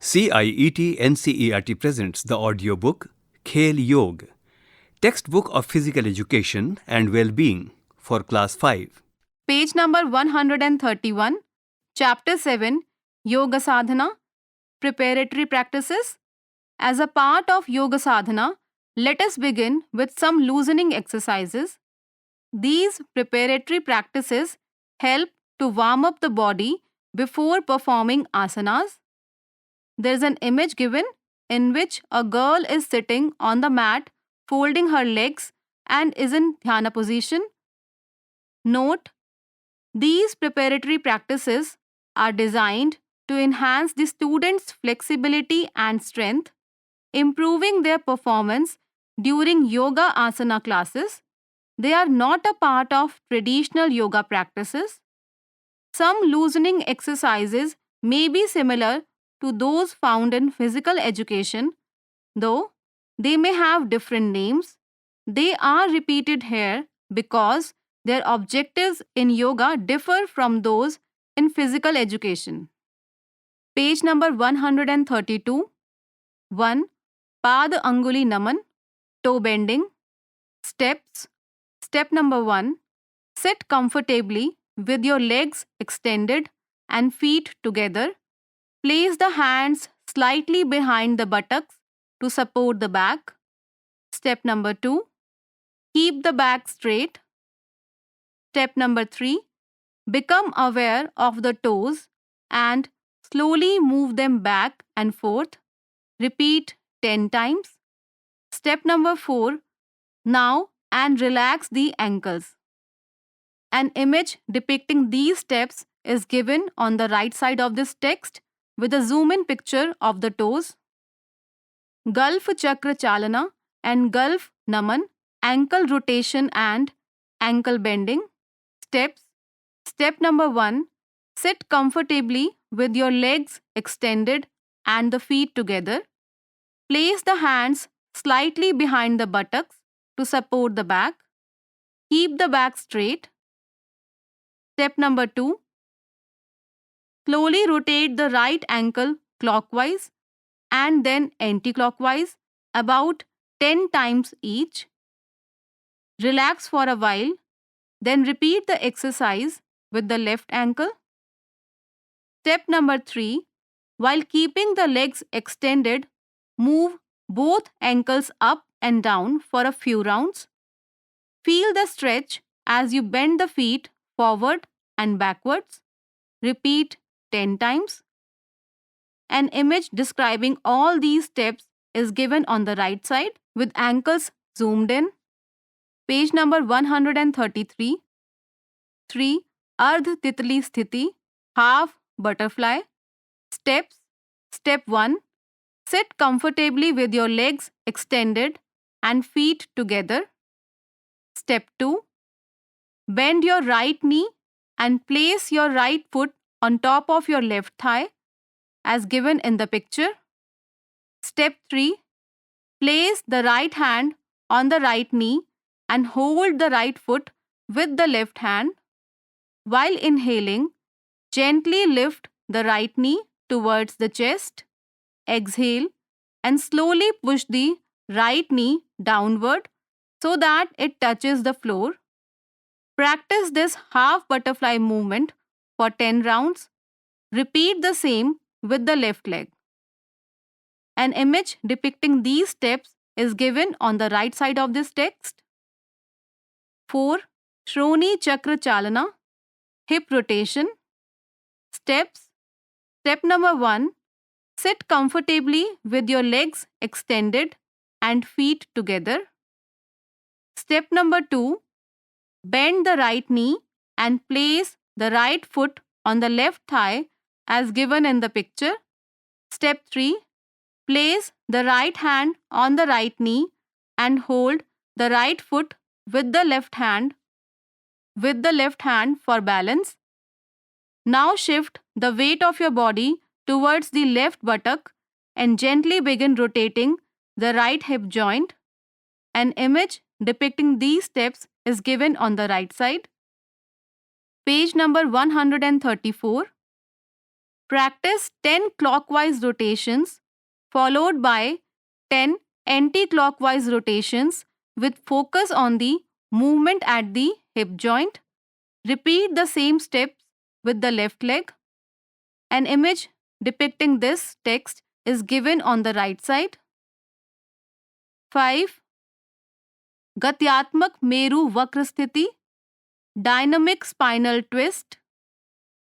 CIET NCERT presents the audiobook Khel Yog, textbook of physical education and well-being for class 5. Page number 131, Chapter 7, Yoga Sadhana, Preparatory Practices. As a part of Yoga Sadhana, let us begin with some loosening exercises. These preparatory practices help to warm up the body before performing asanas. There is an image given in which a girl is sitting on the mat, folding her legs and is in dhyana position. Note, these preparatory practices are designed to enhance the students' flexibility and strength, improving their performance during yoga asana classes. They are not a part of traditional yoga practices. Some loosening exercises may be similar to those found in physical education, though they may have different names. They are repeated here because their objectives in yoga differ from those in physical education. Page number 132. 1. Pad Anguli Naman, toe bending. Steps. Step number 1. Sit comfortably with your legs extended and feet together. Place the hands slightly behind the buttocks to support the back. Step number 2. Keep the back straight. Step number 3. Become aware of the toes and slowly move them back and forth. Repeat 10 times. Step number 4. Now and relax the ankles. An image depicting these steps is given on the right side of this text with a zoom-in picture of the toes. Gulf Chakra Chalana and Gulf Naman, ankle rotation and ankle bending. Steps. Step number 1. Sit comfortably with your legs extended and the feet together. Place the hands slightly behind the buttocks to support the back. Keep the back straight. Step number 2. Slowly rotate the right ankle clockwise and then anti-clockwise about 10 times each. Relax for a while, then repeat the exercise with the left ankle. Step number 3. While keeping the legs extended, move both ankles up and down for a few rounds. Feel the stretch as you bend the feet forward and backwards. Repeat 10 times. An image describing all these steps is given on the right side with ankles zoomed in. Page number 133. 3. Ardh Titli Sthiti, half butterfly. Steps. Step 1. Sit comfortably with your legs extended and feet together. Step 2. Bend your right knee and place your right foot on top of your left thigh as given in the picture. Step 3. Place the right hand on the right knee and hold the right foot with the left hand. While inhaling, gently lift the right knee towards the chest. Exhale and slowly push the right knee downward so that it touches the floor. Practice this half butterfly movement for 10 rounds. Repeat the same with the left leg. An image depicting these steps is given on the right side of this text. 4. Shroni Chakra Chalana, hip rotation. Steps. Step number 1. Sit comfortably with your legs extended and feet together. Step number 2. Bend the right knee and place the right foot on the left thigh as given in the picture. Step 3. Place the right hand on the right knee and hold the right foot with the left hand for balance. Now shift the weight of your body towards the left buttock and gently begin rotating the right hip joint. An image depicting these steps is given on the right side. Page number 134. Practice 10 clockwise rotations followed by 10 anti-clockwise rotations with focus on the movement at the hip joint. Repeat the same steps with the left leg. An image depicting this text is given on the right side. 5. गत्यात्मक मेरु वक्र स्थिति, dynamic spinal twist.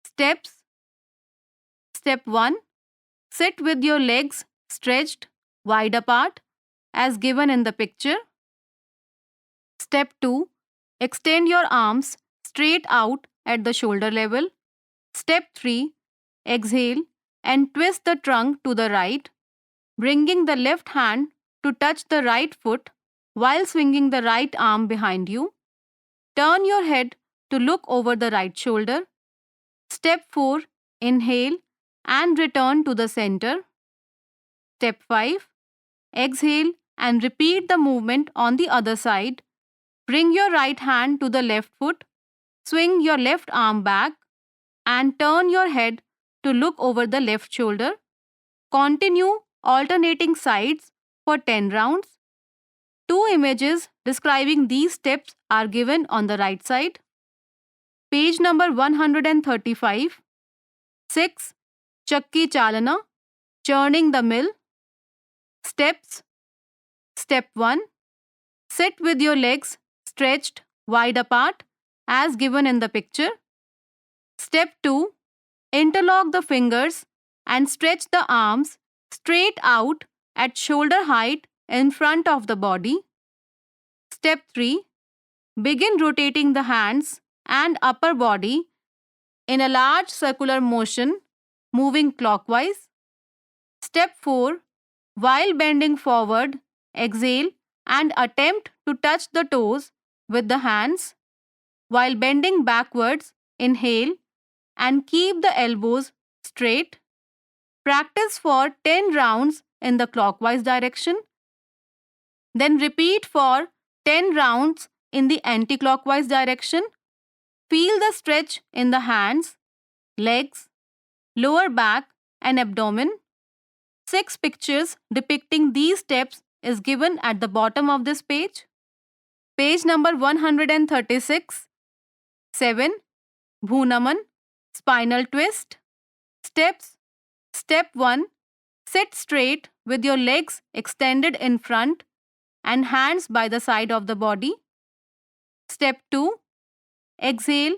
Steps. Step 1. Sit with your legs stretched wide apart as given in the picture. Step 2. Extend your arms straight out at the shoulder level. Step 3. Exhale and twist the trunk to the right, bringing the left hand to touch the right foot while swinging the right arm behind you. Turn your head to look over the right shoulder. Step 4. Inhale and return to the center. Step 5. Exhale and repeat the movement on the other side. Bring your right hand to the left foot, swing your left arm back, and turn your head to look over the left shoulder. Continue alternating sides for 10 rounds. 2 images describing these steps are given on the right side. Page number 135. 6. Chakki Chalana, churning the mill. Steps. Step 1. Sit with your legs stretched wide apart as given in the picture. Step 2. Interlock the fingers and stretch the arms straight out at shoulder height in front of the body. Step 3. Begin rotating the hands and upper body in a large circular motion, moving clockwise. Step 4. While bending forward, exhale and attempt to touch the toes with the hands. While bending backwards, inhale and keep the elbows straight. Practice for 10 rounds in the clockwise direction. Then repeat for 10 rounds in the anti-clockwise direction. Feel the stretch in the hands, legs, lower back and abdomen. 6 pictures depicting these steps is given at the bottom of this page. Page number 136. 7. Bhunaman, spinal twist. Steps. Step 1. Sit straight with your legs extended in front and hands by the side of the body. Step 2. Exhale,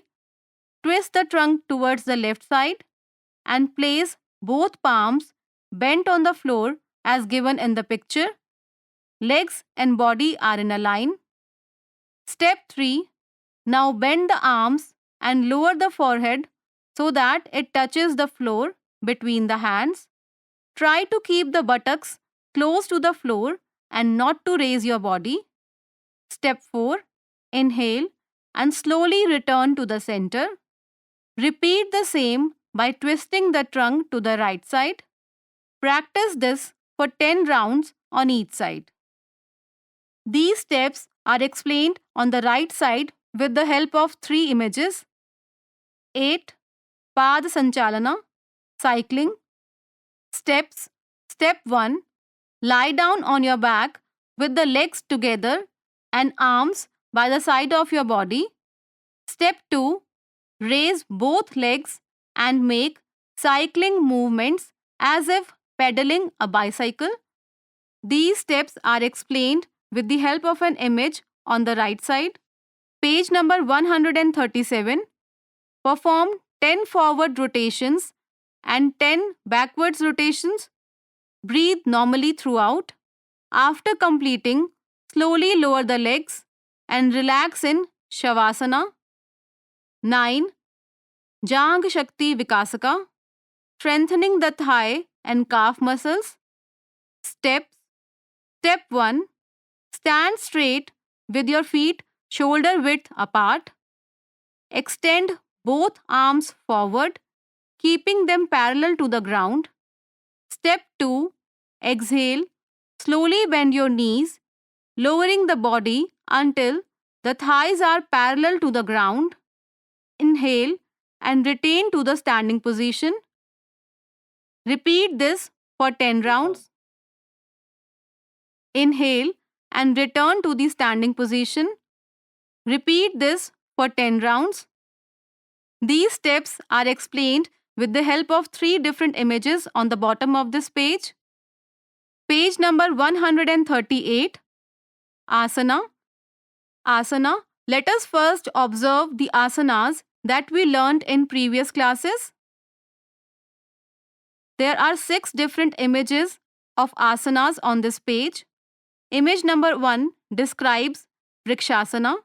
twist the trunk towards the left side and place both palms bent on the floor as given in the picture. Legs and body are in a line. Step 3. Now bend the arms and lower the forehead so that it touches the floor between the hands. Try to keep the buttocks close to the floor and not to raise your body. Step 4. Inhale and slowly return to the center. Repeat the same by twisting the trunk to the right side. Practice this for 10 rounds on each side. These steps are explained on the right side with the help of 3 images. 8. Pad Sanchalana, cycling. Steps. Step 1. Lie down on your back with the legs together and arms by the side of your body. Step 2. Raise both legs and make cycling movements as if pedaling a bicycle. These steps are explained with the help of an image on the right side. Page number 137. Perform 10 forward rotations and 10 backwards rotations. Breathe normally throughout. After completing, slowly lower the legs and relax in Shavasana. 9. Jang Shakti Vikasaka, strengthening the thigh and calf muscles. Steps. Step 1. Stand straight with your feet shoulder width apart. Extend both arms forward, keeping them parallel to the ground. Step 2. Exhale. Slowly bend your knees, lowering the body until the thighs are parallel to the ground. Inhale and retain to the standing position. Repeat this for 10 rounds. Inhale and return to the standing position. Repeat this for 10 rounds. These steps are explained with the help of 3 different images on the bottom of this page. Page number 138, Asana. Asana. Let us first observe the asanas that we learned in previous classes. There are 6 different images of asanas on this page. Image number 1 describes Vrikshasana.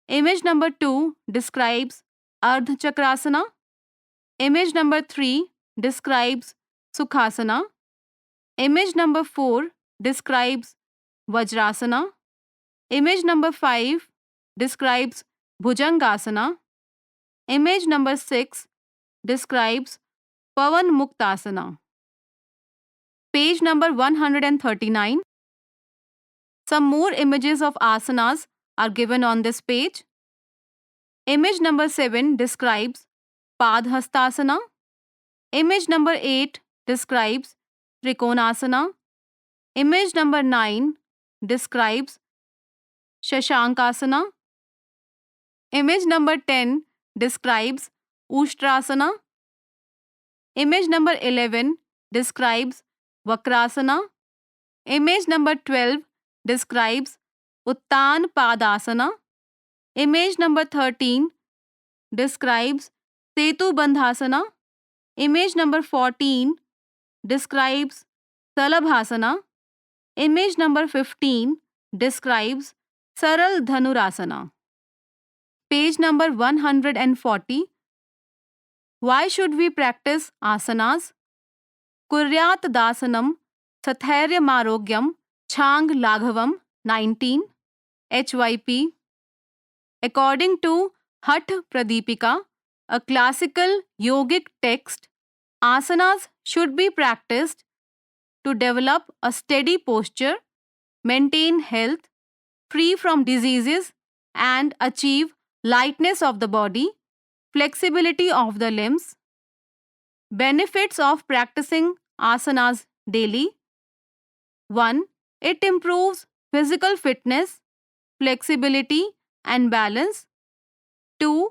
Image number 2 describes Ardha Chakrasana. Image number 3 describes Sukhasana. Image number 4 describes Vajrasana. Image number 5 describes Bhujangasana. Image number 6 describes Pavan Muktasana. Page number 139. Some more images of asanas are given on this page. Image number 7 describes Padhastasana. Image number 8 describes Trikonasana. Image number 9 describes Shashankasana. Image number 10 describes Ushtrasana. Image number 11 describes Vakrasana. Image number 12 describes Uttan Padasana. Image number 13 describes Setu Bandhasana. Image number 14 describes Salabhasana. Image number 15 describes Saral Dhanurasana. Page number 140. Why should we practice asanas? Kuryat Dasanam Sathairya Marogyam Chang Laghavam 19 HYP. According to Hat Pradipika, a classical yogic text, asanas should be practiced to develop a steady posture, maintain health, free from diseases, and achieve lightness of the body, flexibility of the limbs. Benefits of practicing asanas daily. 1. It improves physical fitness, flexibility, and balance. 2.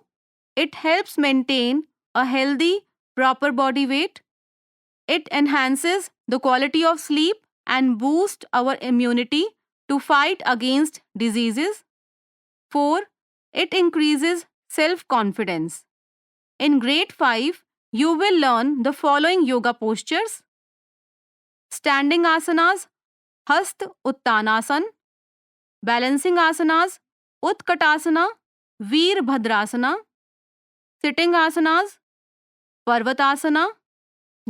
It helps maintain a healthy, proper body weight. It enhances the quality of sleep and boosts our immunity to fight against diseases. 4. It increases self-confidence. In grade 5, you will learn the following yoga postures. Standing asanas, Hast Uttanasan. Balancing asanas, Utkatasana, Veer Bhadrasana. Sitting asanas, Parvatasana,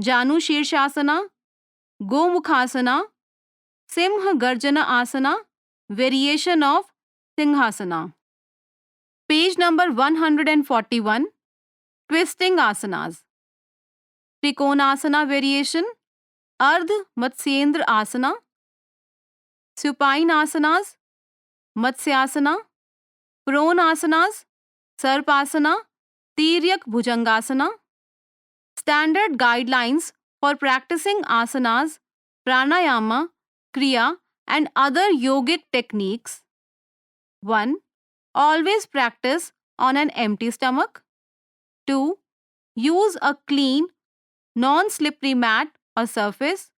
Janu Shirshasana, Gomukhasana, Simha Garjana Asana, variation of Singhasana. Page number 141. Twisting asanas. Trikonasana variation, Ardh Matsyendra Asana. Supine asanas, Matsyasana. Prone asanas, Sarpasana, Tiryak Bhujangasana. Standard guidelines for practicing asanas, pranayama, kriya, and other yogic techniques. 1. Always practice on an empty stomach. 2. Use a clean, non-slippery mat or surface.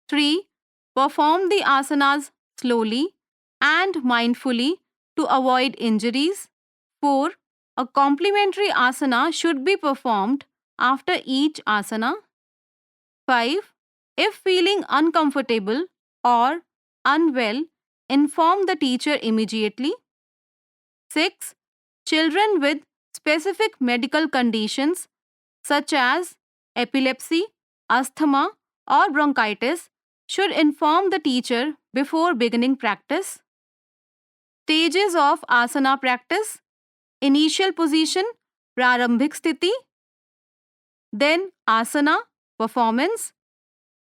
3. Perform the asanas slowly and mindfully to avoid injuries. 4. A complementary asana should be performed after each asana. 5. If feeling uncomfortable or unwell, inform the teacher immediately. 6. Children with specific medical conditions such as epilepsy, asthma, or bronchitis should inform the teacher before beginning practice. Stages of asana practice. Initial position, Prarambhik Sthiti. Then asana, performance.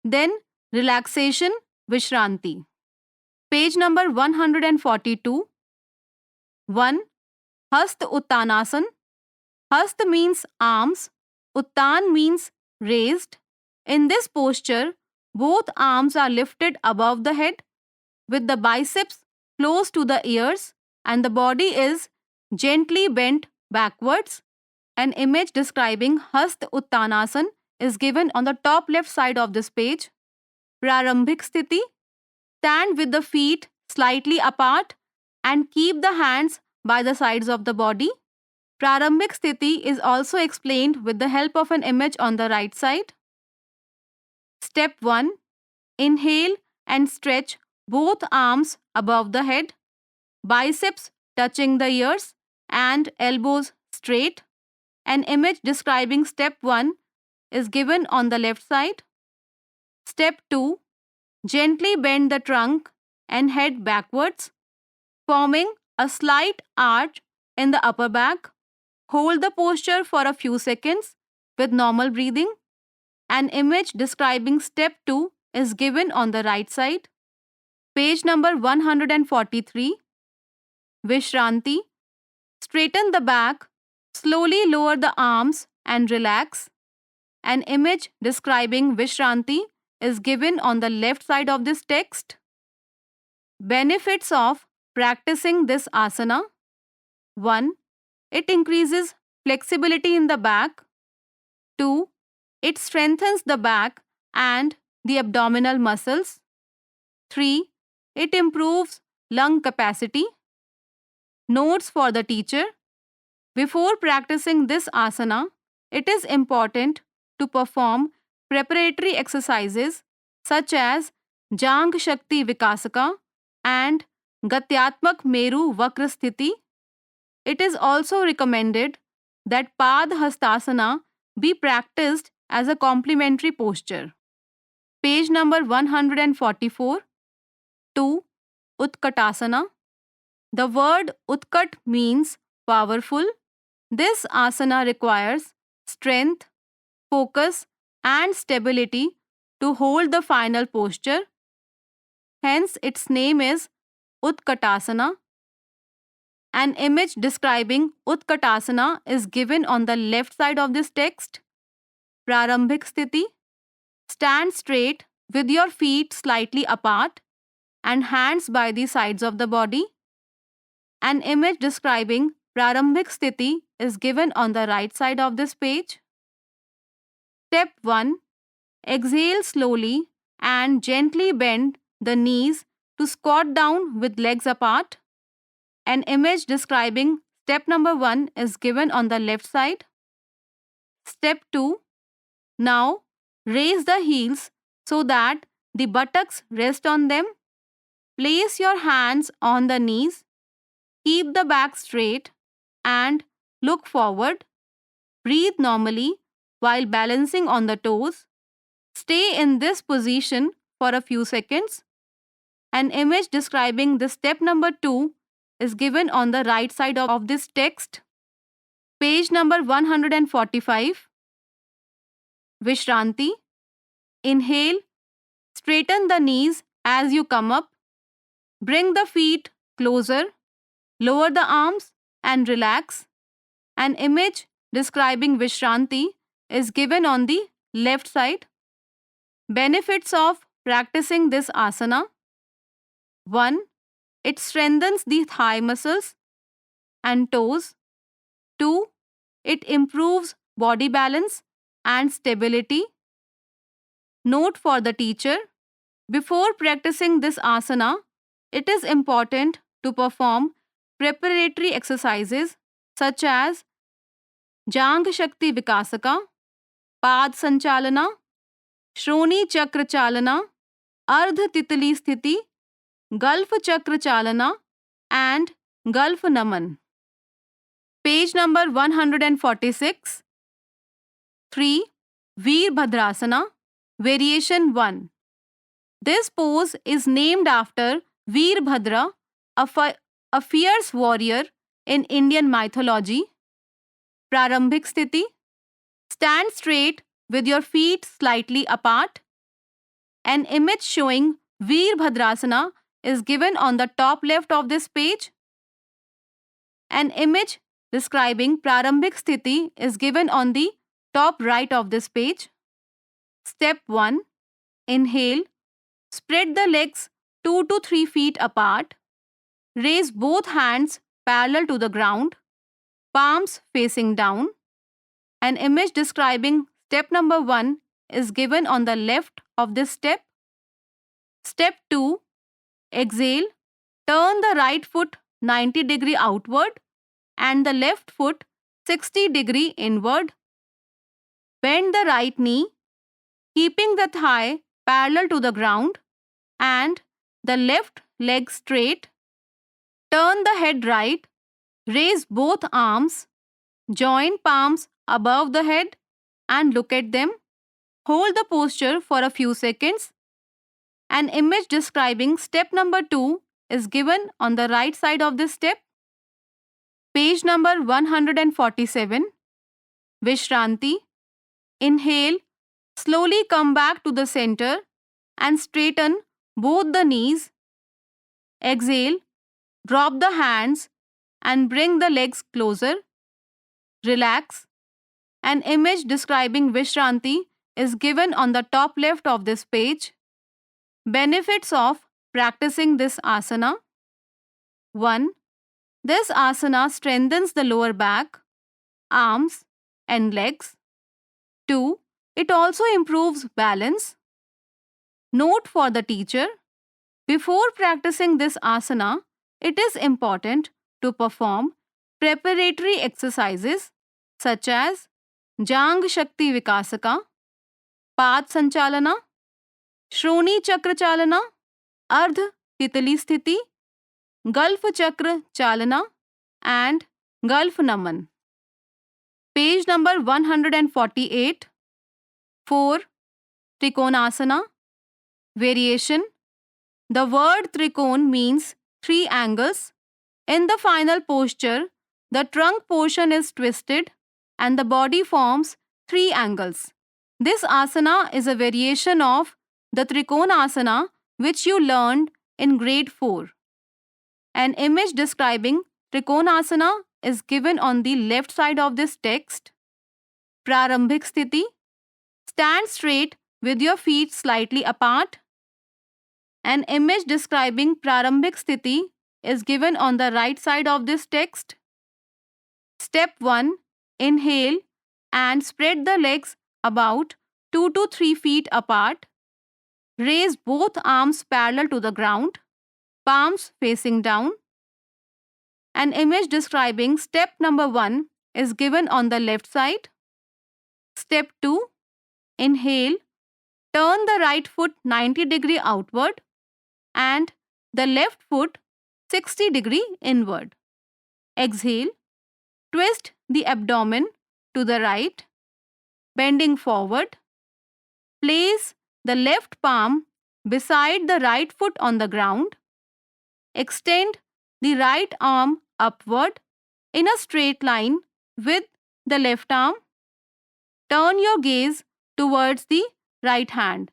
Then relaxation, Vishranti. Page number 142. 1. Hast Uttanasan. Hast means arms. Uttan means raised. In this posture, both arms are lifted above the head with the biceps close to the ears and the body is gently bent backwards. An image describing Hasta Uttanasana is given on the top left side of this page. Prarambhik Sthiti. Stand with the feet slightly apart and keep the hands by the sides of the body. Prarambhik Sthiti is also explained with the help of an image on the right side. Step 1. Inhale and stretch both arms above the head, biceps touching the ears and elbows straight. An image describing step 1 is given on the left side. Step 2. Gently bend the trunk and head backwards, forming a slight arch in the upper back. Hold the posture for a few seconds with normal breathing. An image describing step 2 is given on the right side. Page number 143. Vishranti. Straighten the back, slowly lower the arms and relax. An image describing Vishranti is given on the left side of this text. Benefits of practicing this asana. 1. It increases flexibility in the back. 2. It strengthens the back and the abdominal muscles. 3. It improves lung capacity. Notes for the teacher. Before practicing this asana, it is important to perform preparatory exercises such as Jang Shakti Vikasaka and Gatyatmak Meru Vakra Sthiti. It is also recommended that Pad Hastasana be practiced as a complementary posture. Page number 144. 2. Utkatasana. The word Utkat means powerful. This asana requires strength, focus, and stability to hold the final posture. Hence, its name is Utkatasana. An image describing Utkatasana is given on the left side of this text. Prarambhik Sthiti. Stand straight with your feet slightly apart and hands by the sides of the body. An image describing Prarambhik Sthiti is given on the right side of this page. Step 1. Exhale slowly and gently bend the knees to squat down with legs apart. An image describing step number 1 is given on the left side. Step 2. Now, raise the heels so that the buttocks rest on them. Place your hands on the knees. Keep the back straight and look forward. Breathe normally while balancing on the toes. Stay in this position for a few seconds. An image describing the step number 2 is given on the right side of this text. Page number 145. Vishranti. Inhale. Straighten the knees as you come up. Bring the feet closer. Lower the arms and relax. An image describing Vishranti is given on the left side. Benefits of practicing this asana. 1. It strengthens the thigh muscles and toes. 2. It improves body balance and stability. Note for the teacher. Before practicing this asana, it is important to perform preparatory exercises such as Jang Shakti Vikasaka, Pad Sanchalana, Shroni Chakra Chalana, Ardha Titali Sthiti, Gulf Chakra Chalana, and Gulf Naman. Page number 146. 3. Veerbhadrasana, Variation 1. This pose is named after Veerbhadra, a fierce warrior in Indian mythology. Prarambhik Sthiti. Stand straight with your feet slightly apart. An image showing Veerbhadrasana is given on the top left of this page. An image describing Prarambhik Sthiti is given on the top right of this page. Step 1. Inhale. Spread the legs 2 to 3 feet apart. Raise both hands parallel to the ground, palms facing down. An image describing step number 1 is given on the left of this step. Step 2. Exhale. Turn the right foot 90° outward and the left foot 60° inward. Bend the right knee, keeping the thigh parallel to the ground and the left leg straight. Turn the head right. Raise both arms. Join palms above the head and look at them. Hold the posture for a few seconds. An image describing step number 2 is given on the right side of this step. Page number 147. Vishranti. Inhale. Slowly come back to the center and straighten both the knees. Exhale. Drop the hands and bring the legs closer. Relax. An image describing Vishranti is given on the top left of this page. Benefits of practicing this asana. 1. This asana strengthens the lower back, arms, and legs. 2. It also improves balance. Note for the teacher. Before practicing this asana, it is important to perform preparatory exercises such as Jang Shakti Vikasaka, Pad Sanchalana, Shroni Chakra Chalana, Ardh Titali Sthiti, Gulf Chakra Chalana, and Gulf Naman. Page number 148. 4. Trikonasana. Variation. The word trikon means 3 angles. In the final posture, the trunk portion is twisted and the body forms 3 angles. This asana is a variation of the Trikonasana which you learned in grade 4. An image describing Trikonasana is given on the left side of this text. Prarambhik Sthiti. Stand straight with your feet slightly apart. An image describing Prarambhik Sthiti is given on the right side of this text. Step 1. Inhale and spread the legs about 2 to 3 feet apart. Raise both arms parallel to the ground, palms facing down. An image describing step number 1 is given on the left side. Step 2. Inhale. Turn the right foot 90° outward and the left foot 60° inward. Exhale. Twist the abdomen to the right, bending forward. Place the left palm beside the right foot on the ground. Extend the right arm upward in a straight line with the left arm. Turn your gaze towards the right hand.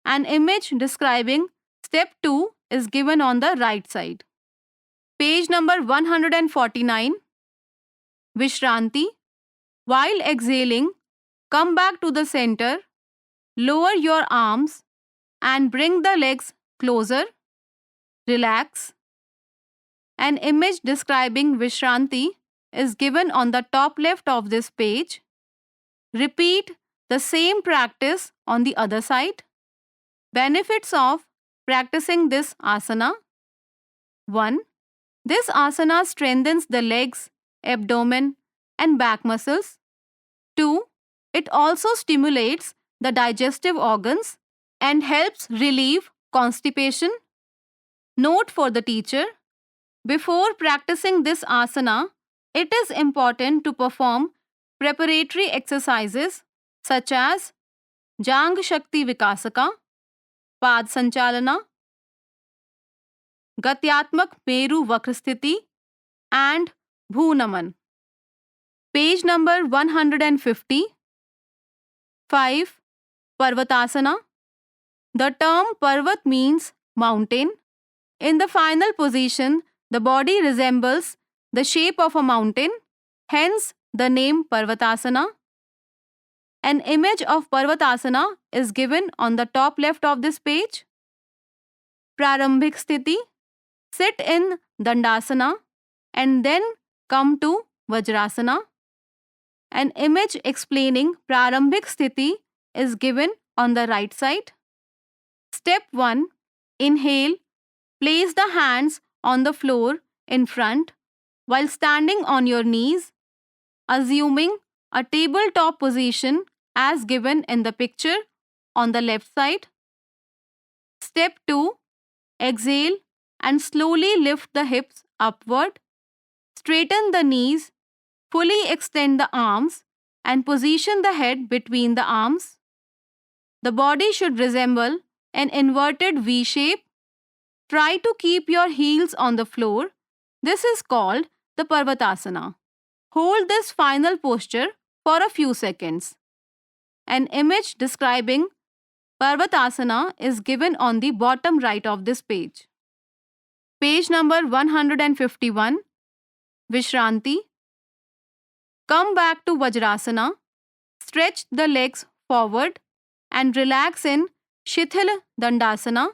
An image describing step 2 is given on the right side. Page number 149. Vishranti. While exhaling, come back to the center, lower your arms and bring the legs closer. Relax. An image describing Vishranti is given on the top left of this page. Repeat the same practice on the other side. Benefits of practicing this asana. 1. This asana strengthens the legs, abdomen, and back muscles. 2. It also stimulates the digestive organs and helps relieve constipation. Note for the teacher. Before practicing this asana, it is important to perform preparatory exercises such as Jang Shakti Vikasaka, Pad Sanchalana, Gatyatmak Meru Vakrasthiti, and Bhunaman. Page number 150. 5. Parvatasana. The term Parvat means mountain. In the final position, the body resembles the shape of a mountain, hence the name Parvatasana. An image of Parvatasana is given on the top left of this page. Prarambhik Sthiti. Sit in Dandasana and then come to Vajrasana. An image explaining Prarambhik Sthiti is given on the right side. Step 1. Inhale. Place the hands on the floor in front while standing on your knees, assuming a tabletop position as given in the picture on the left side. Step 2. Exhale and slowly lift the hips upward. Straighten the knees, fully extend the arms, and position the head between the arms. The body should resemble an inverted V shape. Try to keep your heels on the floor. This is called the Parvatasana. Hold this final posture for a few seconds. An image describing Parvatasana is given on the bottom right of this page. Page number 151. Vishranti. Come back to Vajrasana. Stretch the legs forward and relax in Shithil Dandasana.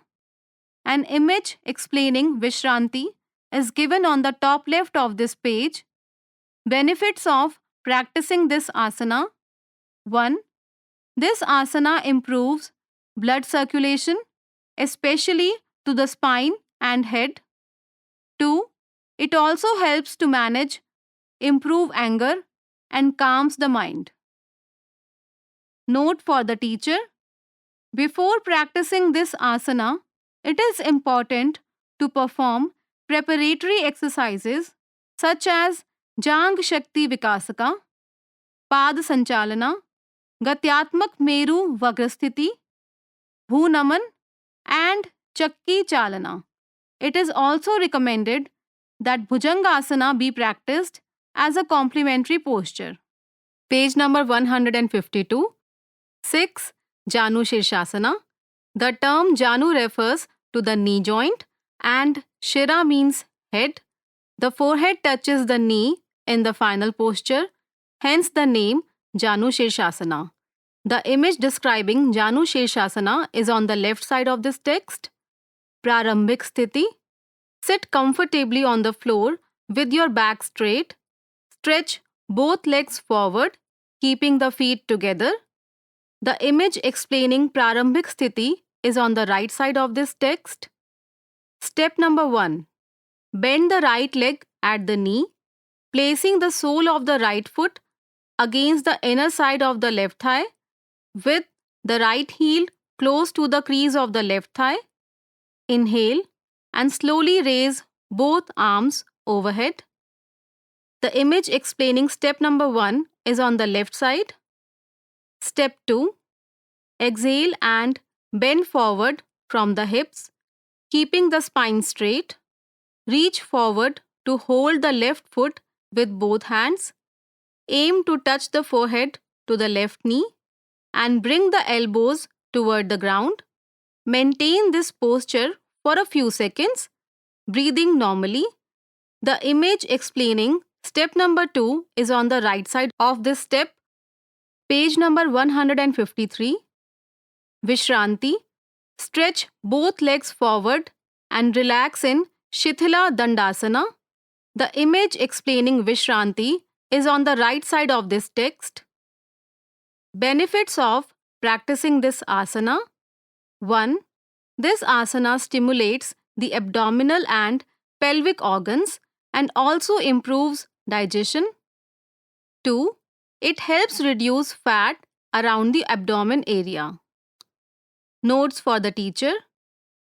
An image explaining Vishranti is given on the top left of this page. Benefits of practicing this asana. 1. This asana improves blood circulation, especially to the spine and head. 2. It also helps to improve anger, and calms the mind. Note for the teacher. Before practicing this asana, it is important to perform preparatory exercises such as Jang Shakti Vikasaka, Pad Sanchalana, Gatyatmak Meru Vagrasthiti, Bhunaman, and Chakki Chalana. It is also recommended that Bhujangasana be practiced as a complementary posture. Page number 152. 6. Janu Shirshasana. The term Janu refers to the knee joint and Shira means head. The forehead touches the knee in the final posture, hence the name Janu Shirshasana. The image describing Janu Shirshasana is on the left side of this text. Prarambhik Sthiti. Sit comfortably on the floor with your back straight. Stretch both legs forward, keeping the feet together. The image explaining Prarambhik Sthiti is on the right side of this text. Step number 1. Bend the right leg at the knee, placing the sole of the right foot against the inner side of the left thigh, with the right heel close to the crease of the left thigh. Inhale and slowly raise both arms overhead. The image explaining step number 1 is on the left side. Step 2. Exhale and bend forward from the hips, keeping the spine straight. Reach forward to hold the left foot with both hands. Aim to touch the forehead to the left knee and bring the elbows toward the ground. Maintain this posture for a few seconds, breathing normally. The image explaining step number 2 is on the right side of this step. Page number 153. Vishranti. Stretch both legs forward and relax in Shithila Dandasana. The image explaining Vishranti is on the right side of this text. Benefits of practicing this asana. 1. This asana stimulates the abdominal and pelvic organs and also improves digestion. 2. It helps reduce fat around the abdomen area. Notes for the teacher.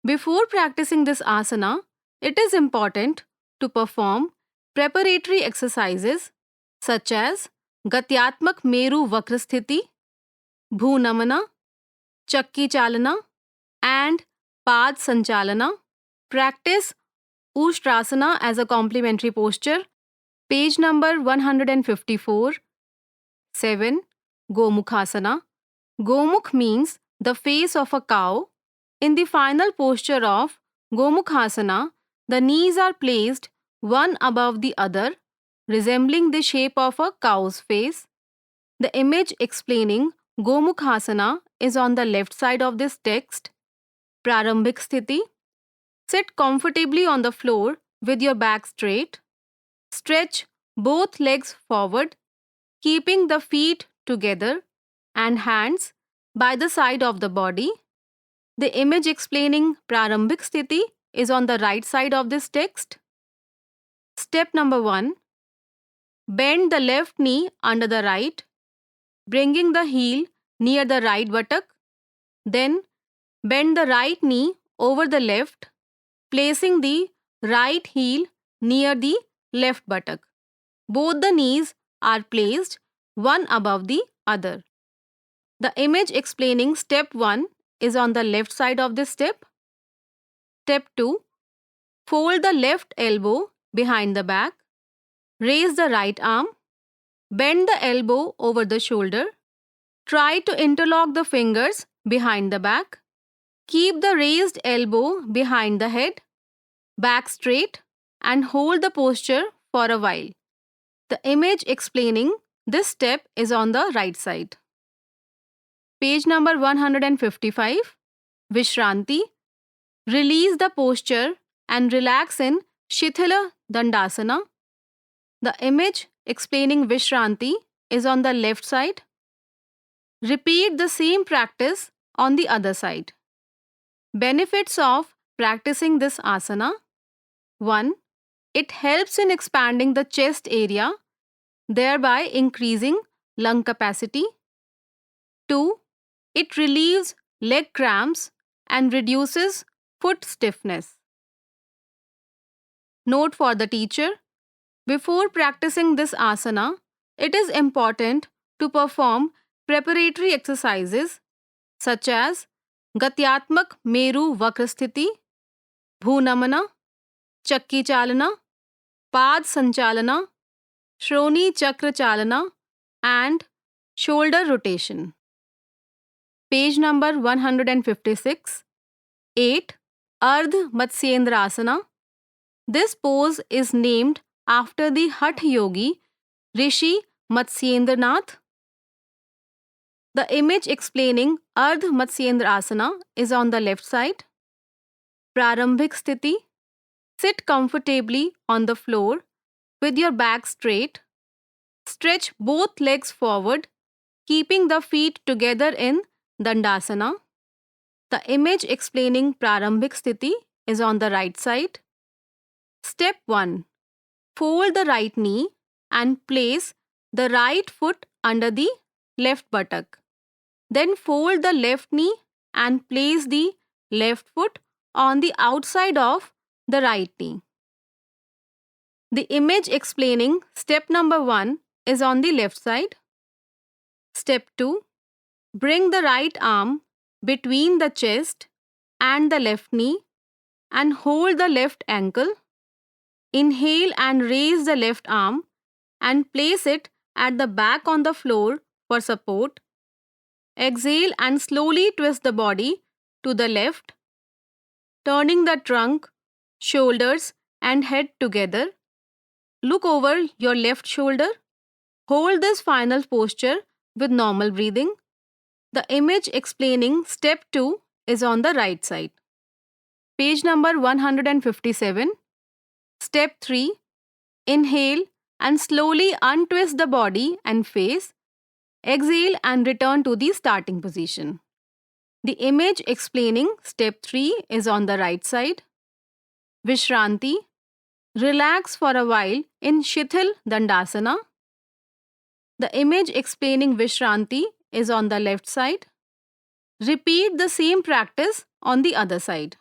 Before practicing this asana, it is important to perform preparatory exercises such as Gatyatmak Meru Vakrasthiti, Bhunamana, Chakki Chalana, and Pad Sanchalana. Practice Ushtrasana as a complementary posture. Page number 154. 7. Gomukhasana. Gomukh means the face of a cow. In the final posture of Gomukhasana, the knees are placed one above the other, resembling the shape of a cow's face. The image explaining Gomukhasana is on the left side of this text. Prarambhik Sthiti. Sit comfortably on the floor with your back straight. Stretch both legs forward, keeping the feet together and hands by the side of the body. The image explaining Prarambhik Sthiti is on the right side of this text. Step number 1. Bend the left knee under the right, bringing the heel near the right buttock. Then bend the right knee over the left, placing the right heel near the left buttock. Both the knees are placed one above the other. The image explaining step 1 is on the left side of this step. Step 2. Fold the left elbow behind the back. Raise the right arm. Bend the elbow over the shoulder. Try to interlock the fingers behind the back. Keep the raised elbow behind the head. Back straight and hold the posture for a while. The image explaining this step is on the right side. Page number 155. Vishranti. Release the posture and relax in Shithila Dandasana. The image explaining Vishranti is on the left side. Repeat the same practice on the other side. Benefits of practicing this asana. 1. It helps in expanding the chest area, thereby increasing lung capacity. 2. It relieves leg cramps and reduces foot stiffness. Note for the teacher. Before practicing this asana, it is important to perform preparatory exercises such as Gatyatmak Meru Vakrasthiti, Bhunamana, Chakki Chalana, Pad Sanchalana, Shroni Chakra Chalana, and shoulder rotation. Page number 156. 8. Ardh Matsyendrasana. This pose is named after the Hatha Yogi Rishi Matsyendranath. The image explaining Ardh Matsyendrasana is on the left side. Prarambhik Sthiti. Sit comfortably on the floor with your back straight. Stretch both legs forward, keeping the feet together in Dandasana. The image explaining Prarambhik Sthiti is on the right side. Step 1. Fold the right knee and place the right foot under the left buttock. Then fold the left knee and place the left foot on the outside of the right knee. The image explaining step number 1 is on the left side. Step 2. Bring the right arm between the chest and the left knee and hold the left ankle. Inhale and raise the left arm and place it at the back on the floor for support. Exhale and slowly twist the body to the left, turning the trunk, shoulders, and head together. Look over your left shoulder. Hold this final posture with normal breathing. The image explaining step 2 is on the right side. Page number 157. Step 3. Inhale and slowly untwist the body and face. Exhale and return to the starting position. The image explaining step 3 is on the right side. Vishranti. Relax for a while in Shithil Dandasana. The image explaining Vishranti is on the left side. Repeat the same practice on the other side.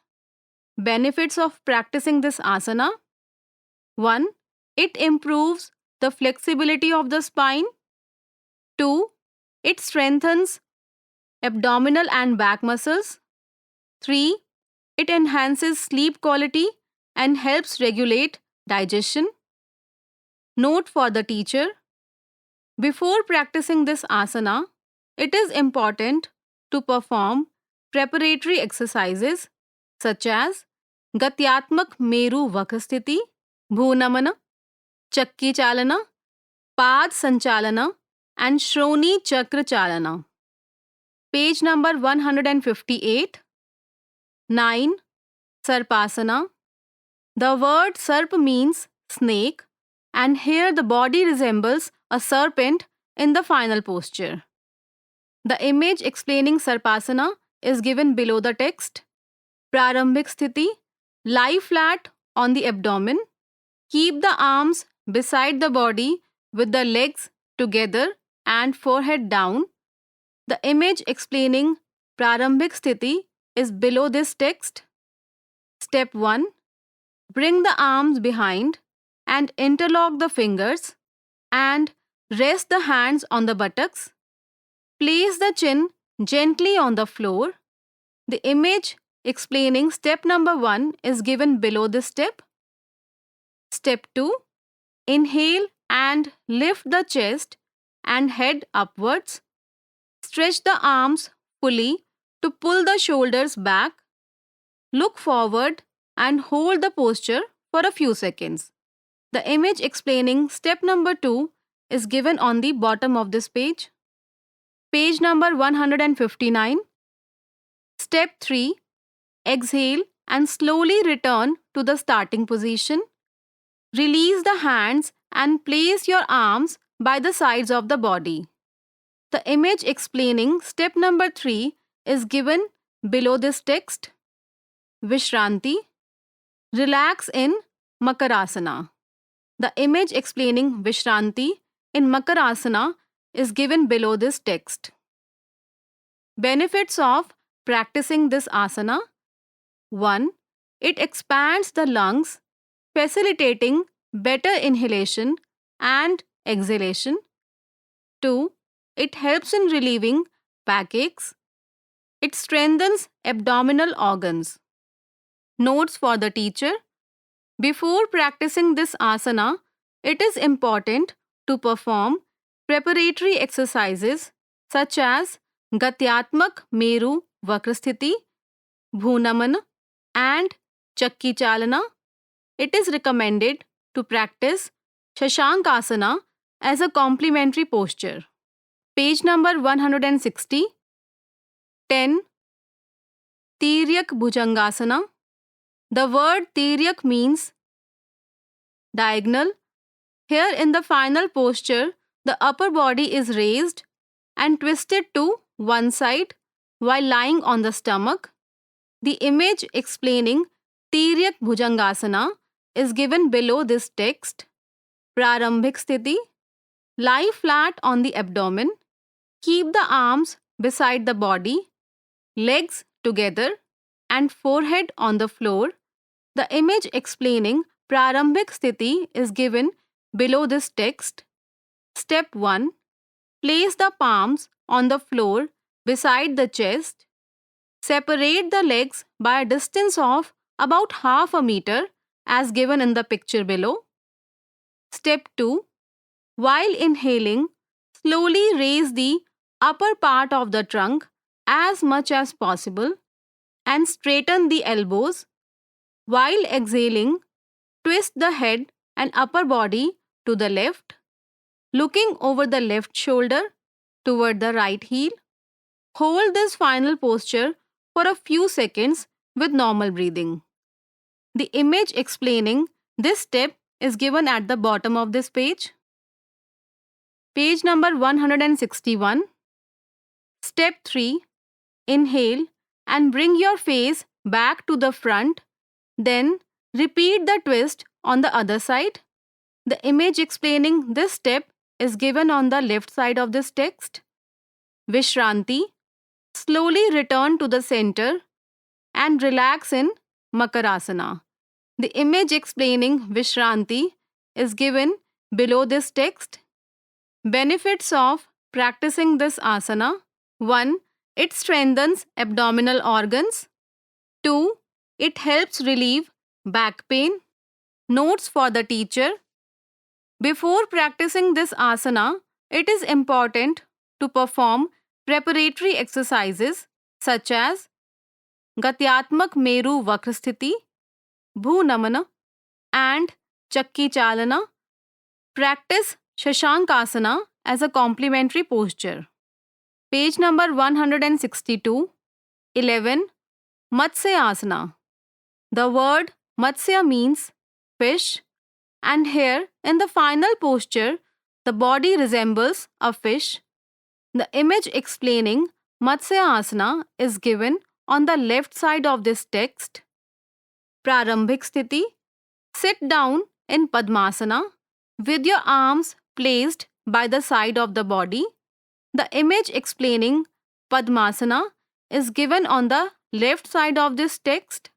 Benefits of practicing this asana. 1. It improves the flexibility of the spine. 2. It strengthens abdominal and back muscles. 3. It enhances sleep quality and helps regulate digestion. Note for the teacher. Before practicing this asana, it is important to perform preparatory exercises such as Gatyatmak Meru Vakrasthiti, Bhunamana, Chakki Chalana, Pad Sanchalana, and Shroni Chakra Chalana. Page number 158. 9. Sarpasana. The word sarp means snake, and here the body resembles a serpent in the final posture. The image explaining Sarpasana is given below the text. Prarambhik sthiti. Lie flat on the abdomen. Keep the arms beside the body with the legs together and forehead down. The image explaining Prarambhik sthiti is below this text. Step 1. Bring the arms behind and interlock the fingers and rest the hands on the buttocks. Place the chin gently on the floor. The image explaining step number 1 is given below this step. Step 2. Inhale and lift the chest and head upwards. Stretch the arms fully to pull the shoulders back. Look forward and hold the posture for a few seconds. The image explaining step number 2 is given on the bottom of this page. Page number 159. Step 3. Exhale and slowly return to the starting position. Release the hands and place your arms by the sides of the body. The image explaining step number 3 is given below this text. Vishranti. Relax in Makarasana. The image explaining Vishranti in Makarasana is given below this text. Benefits of practicing this asana. 1. It expands the lungs, facilitating better inhalation and exhalation. 2. It helps in relieving backaches. It strengthens abdominal organs. Notes for the teacher. Before practicing this asana, it is important to perform preparatory exercises such as Gatyatmak Meru Vakrasthiti, Bhunaman, and Chakki Chalana. It is recommended to practice Shashankasana as a complementary posture. Page number 160. 10. Tiryak Bhujangasana. The word Tiryak means diagonal. Here in the final posture, the upper body is raised and twisted to one side while lying on the stomach. The image explaining Tiryak Bhujangasana is given below this text. Prarambhik sthiti. Lie flat on the abdomen. Keep the arms beside the body, legs together, and forehead on the floor. The image explaining Prarambhik sthiti is given below this text. Step 1. Place the palms on the floor beside the chest. Separate the legs by a distance of about half a meter as given in the picture below. Step 2. While inhaling, slowly raise the upper part of the trunk as much as possible and straighten the elbows. While exhaling, twist the head and upper body to the left, looking over the left shoulder toward the right heel. Hold this final posture for a few seconds with normal breathing. The image explaining this step is given at the bottom of this page. Page number 161. Step 3. Inhale and bring your face back to the front. Then repeat the twist on the other side. The image explaining this step is given on the left side of this text. Vishranti. Slowly return to the center and relax in Makarasana. The image explaining Vishranti is given below this text. Benefits of practicing this asana. 1. It strengthens abdominal organs. 2. It helps relieve back pain. Notes for the teacher. Before practicing this asana, it is important to perform preparatory exercises such as Gatyatmak Meru Vakrasthiti, Bhunamana, and Chakki Chalana. Practice Shashankasana as a complementary posture. Page number 162. 11. Matsya Asana. The word Matsya means fish, and here in the final posture, the body resembles a fish. The image explaining Matsya Asana is given on the left side of this text. Prarambhik Sthiti. Sit down in Padmasana with your arms placed by the side of the body. The image explaining Padmasana is given on the left side of this text.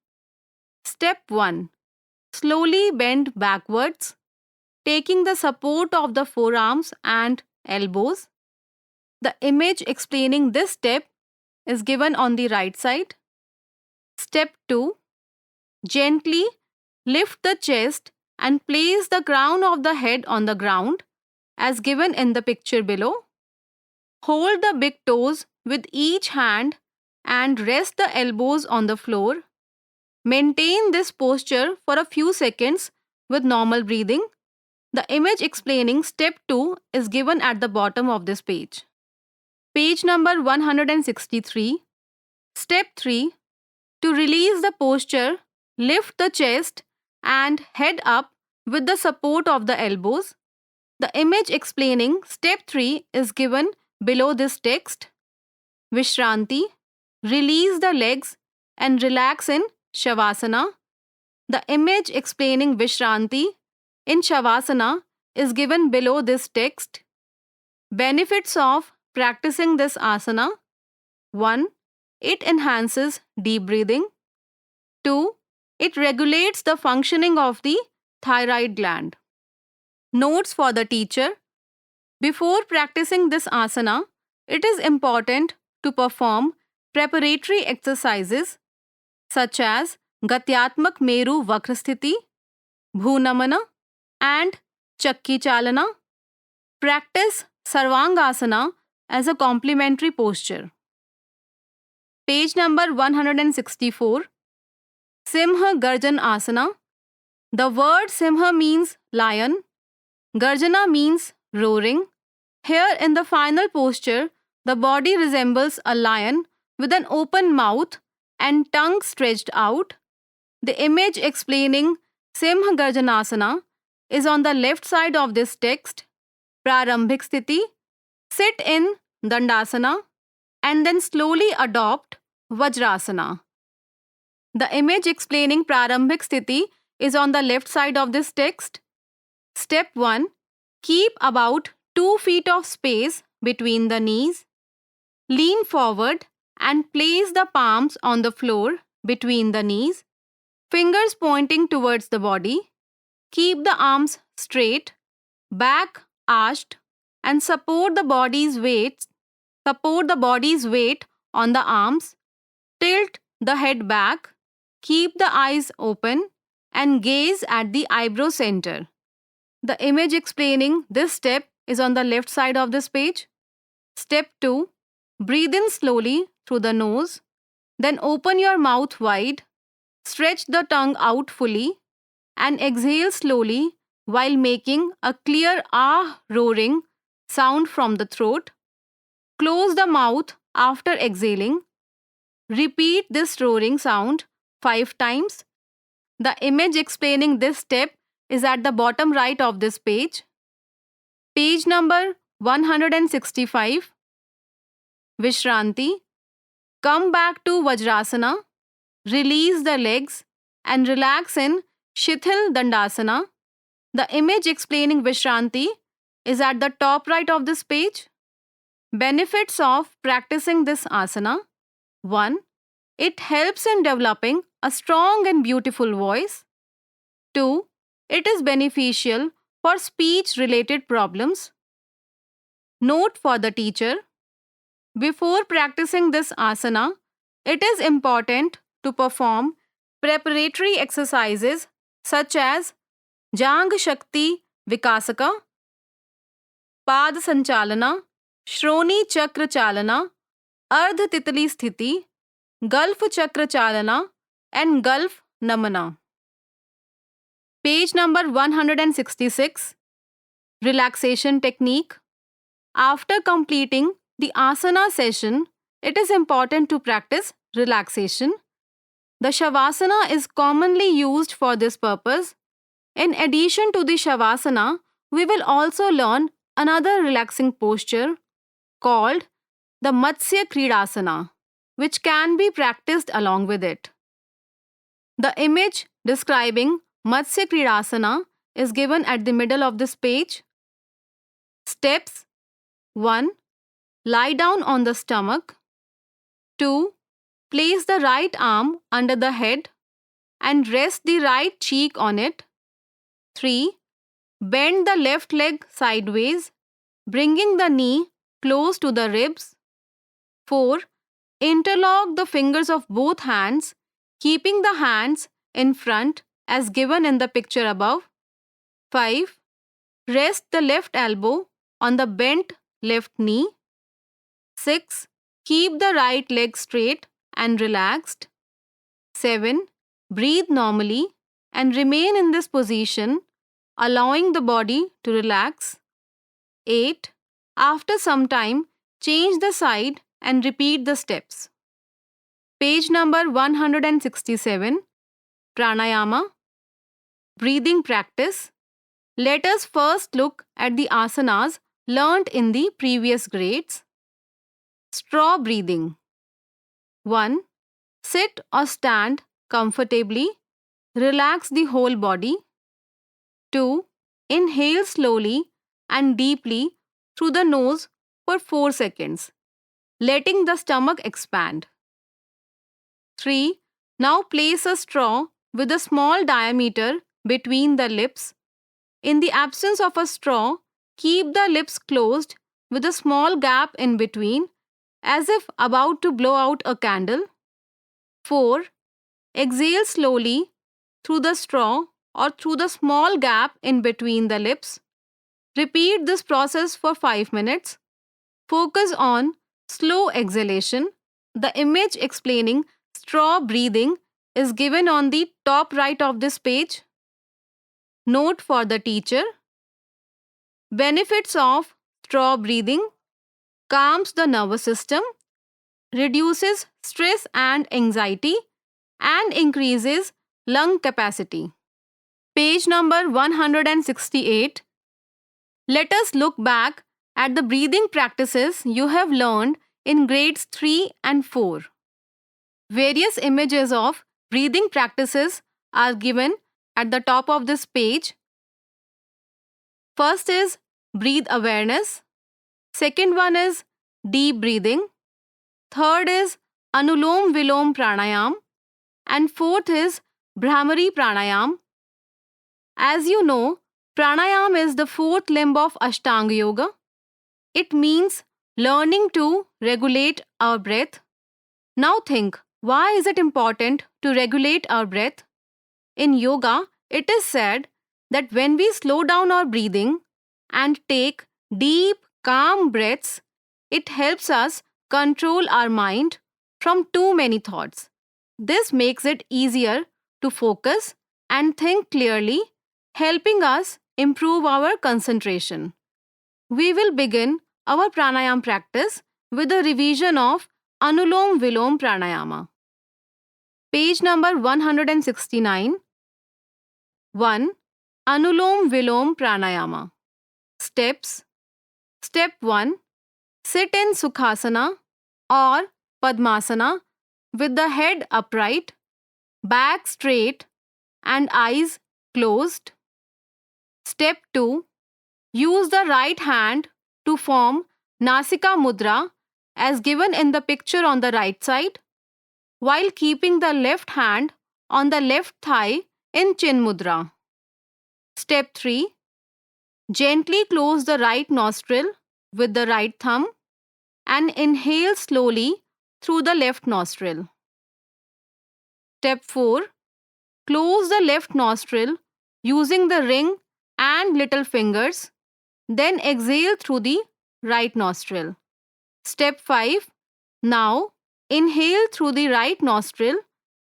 Step 1. Slowly bend backwards, taking the support of the forearms and elbows. The image explaining this step is given on the right side. Step 2. Gently lift the chest and place the crown of the head on the ground as given in the picture below. Hold the big toes with each hand and rest the elbows on the floor. Maintain this posture for a few seconds with normal breathing. The image explaining step 2 is given at the bottom of this page. Page number 163. Step 3. To release the posture, lift the chest and head up with the support of the elbows. The image explaining step 3 is given below this text. Vishranti. Release the legs and relax in Shavasana. The image explaining Vishranti in Shavasana is given below this text. Benefits of practicing this asana. 1. It enhances deep breathing. 2. It regulates the functioning of the thyroid gland. Notes for the teacher. Before practicing this asana, it is important to perform preparatory exercises such as Gatyatmak Meru Vakrasthiti, Bhunamana, and Chakki Chalana. Practice Sarvangasana as a complementary posture. Page number 164. Simha Garjan Asana. The word Simha means lion. Garjana means roaring. Here in the final posture, the body resembles a lion with an open mouth and tongue stretched out. The image explaining Simha Garjanasana is on the left side of this text. Prarambhik Sthiti. Sit in Dandasana and then slowly adopt Vajrasana. The image explaining Prarambhik Sthiti is on the left side of this text. Step 1. Keep about 2 feet of space between the knees. Lean forward and place the palms on the floor between the knees, fingers pointing towards the body. Keep the arms straight, back arched, and support the body's weight on the arms. Tilt the head back, keep the eyes open, and gaze at the eyebrow center. The image explaining this step is on the left side of this page. Step 2. Breathe in slowly through the nose, then open your mouth wide, stretch the tongue out fully, and exhale slowly while making a clear ah roaring sound from the throat. Close the mouth after exhaling. Repeat this roaring sound 5 times. The image explaining this step is at the bottom right of this page. Page number 165. Vishranti. Come back to Vajrasana. Release the legs and relax in Shithil Dandasana. The image explaining Vishranti is at the top right of this page. Benefits of practicing this asana. 1. It helps in developing a strong and beautiful voice. 2. It is beneficial for speech-related problems. Note for the teacher. Before practicing this asana, it is important to perform preparatory exercises such as Jang Shakti Vikasaka, Pad Sanchalana, Shroni Chakra Chalana, Ardha Titli Sthiti, Gulf Chakra Chalana, and Gulf Namana. Page number 166. Relaxation technique. After completing the asana session, it is important to practice relaxation. The Shavasana is commonly used for this purpose. In addition to the Shavasana, we will also learn another relaxing posture called the Matsya Kridasana, which can be practiced along with it. The image describing Matsya Kridasana is given at the middle of this page. Steps: 1. Lie down on the stomach. 2. Place the right arm under the head and rest the right cheek on it. 3. Bend the left leg sideways, bringing the knee close to the ribs. 4. Interlock the fingers of both hands, keeping the hands in front as given in the picture above. 5. Rest the left elbow on the bent left knee. 6. Keep the right leg straight and relaxed. 7. Breathe normally and remain in this position, allowing the body to relax. 8. After some time, change the side and repeat the steps. Page number 167. Pranayama. Breathing practice. Let us first look at the asanas learnt in the previous grades. Straw breathing. 1. Sit or stand comfortably. Relax the whole body. 2. Inhale slowly and deeply through the nose for 4 seconds, letting the stomach expand. 3. Now place a straw with a small diameter between the lips. In the absence of a straw, keep the lips closed with a small gap in between, as if about to blow out a candle. 4. Exhale slowly through the straw or through the small gap in between the lips. Repeat this process for 5 minutes. Focus on slow exhalation. The image explaining straw breathing is given on the top right of this page. Note for the teacher. Benefits of straw breathing: calms the nervous system, reduces stress and anxiety, and increases lung capacity. Page number 168. Let us look back at the breathing practices you have learned in grades 3 and 4. Various images of breathing practices are given at the top of this page. First is breathe awareness. Second one is deep breathing. Third is Anulom Vilom Pranayam. And fourth is Bhramari Pranayam. As you know, pranayam is the fourth limb of Ashtanga Yoga. It means learning to regulate our breath. Now think, why is it important to regulate our breath? In yoga, it is said that when we slow down our breathing and take deep, calm breaths, it helps us control our mind from too many thoughts. This makes it easier to focus and think clearly, helping us improve our concentration. We will begin our pranayam practice with a revision of Anulom Vilom Pranayama. Page number 169. 1. Anulom Vilom Pranayama. Steps. Step 1. Sit in Sukhasana or Padmasana with the head upright, back straight, and eyes closed. Step 2. Use the right hand to form Nasika Mudra as given in the picture on the right side, while keeping the left hand on the left thigh in Chin Mudra. Step 3. Gently close the right nostril with the right thumb and inhale slowly through the left nostril. Step 4. Close the left nostril using the ring and little fingers, then exhale through the right nostril. Step 5. Now inhale through the right nostril,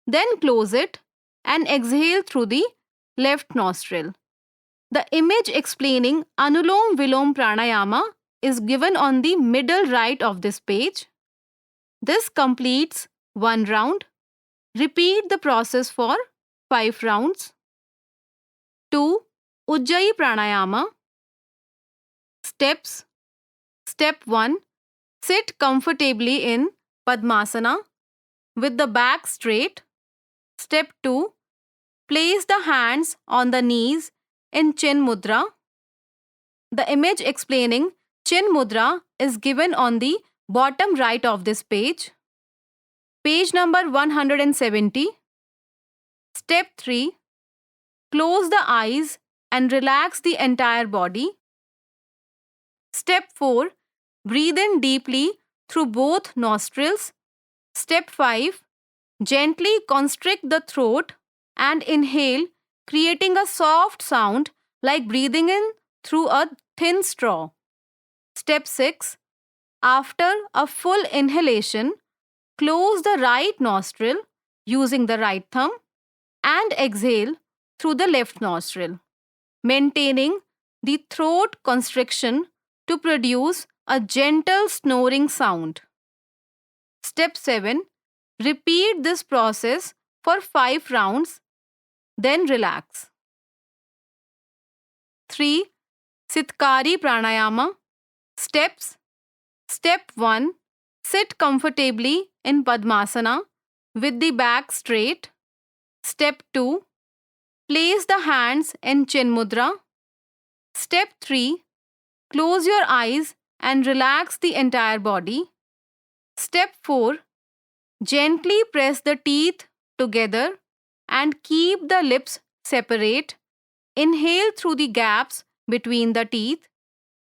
then close it and exhale through the left nostril. The image explaining Anulom Vilom Pranayama is given on the middle right of this page. This completes one round. Repeat the process for 5 rounds. 2. Ujjayi Pranayama. Steps. Step 1. Sit comfortably in Padmasana with the back straight. Step 2. Place the hands on the knees in Chin Mudra. The image explaining Chin Mudra is given on the bottom right of this page. Page number 170. Step 3. Close the eyes and relax the entire body. Step 4. Breathe in deeply through both nostrils. Step 5. Gently constrict the throat and inhale, creating a soft sound like breathing in through a thin straw. Step 6. After a full inhalation, close the right nostril using the right thumb and exhale through the left nostril, maintaining the throat constriction to produce a gentle snoring sound. Step 7. Repeat this process for 5 rounds, then relax. 3. Sitkari Pranayama. Steps. Step 1. Sit comfortably in Padmasana with the back straight. Step 2. Place the hands in Chin Mudra. Step 3. Close your eyes and relax the entire body. Step 4. Gently press the teeth together and keep the lips separate. Inhale through the gaps between the teeth,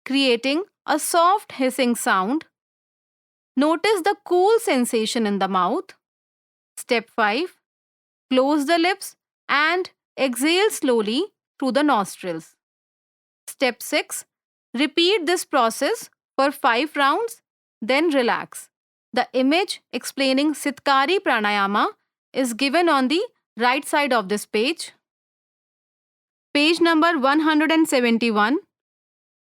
creating a soft hissing sound. Notice the cool sensation in the mouth. Step 5. Close the lips and exhale slowly through the nostrils. Step 6. Repeat this process for 5 rounds, then relax. The image explaining Sitkari Pranayama is given on the right side of this page. Page number 171.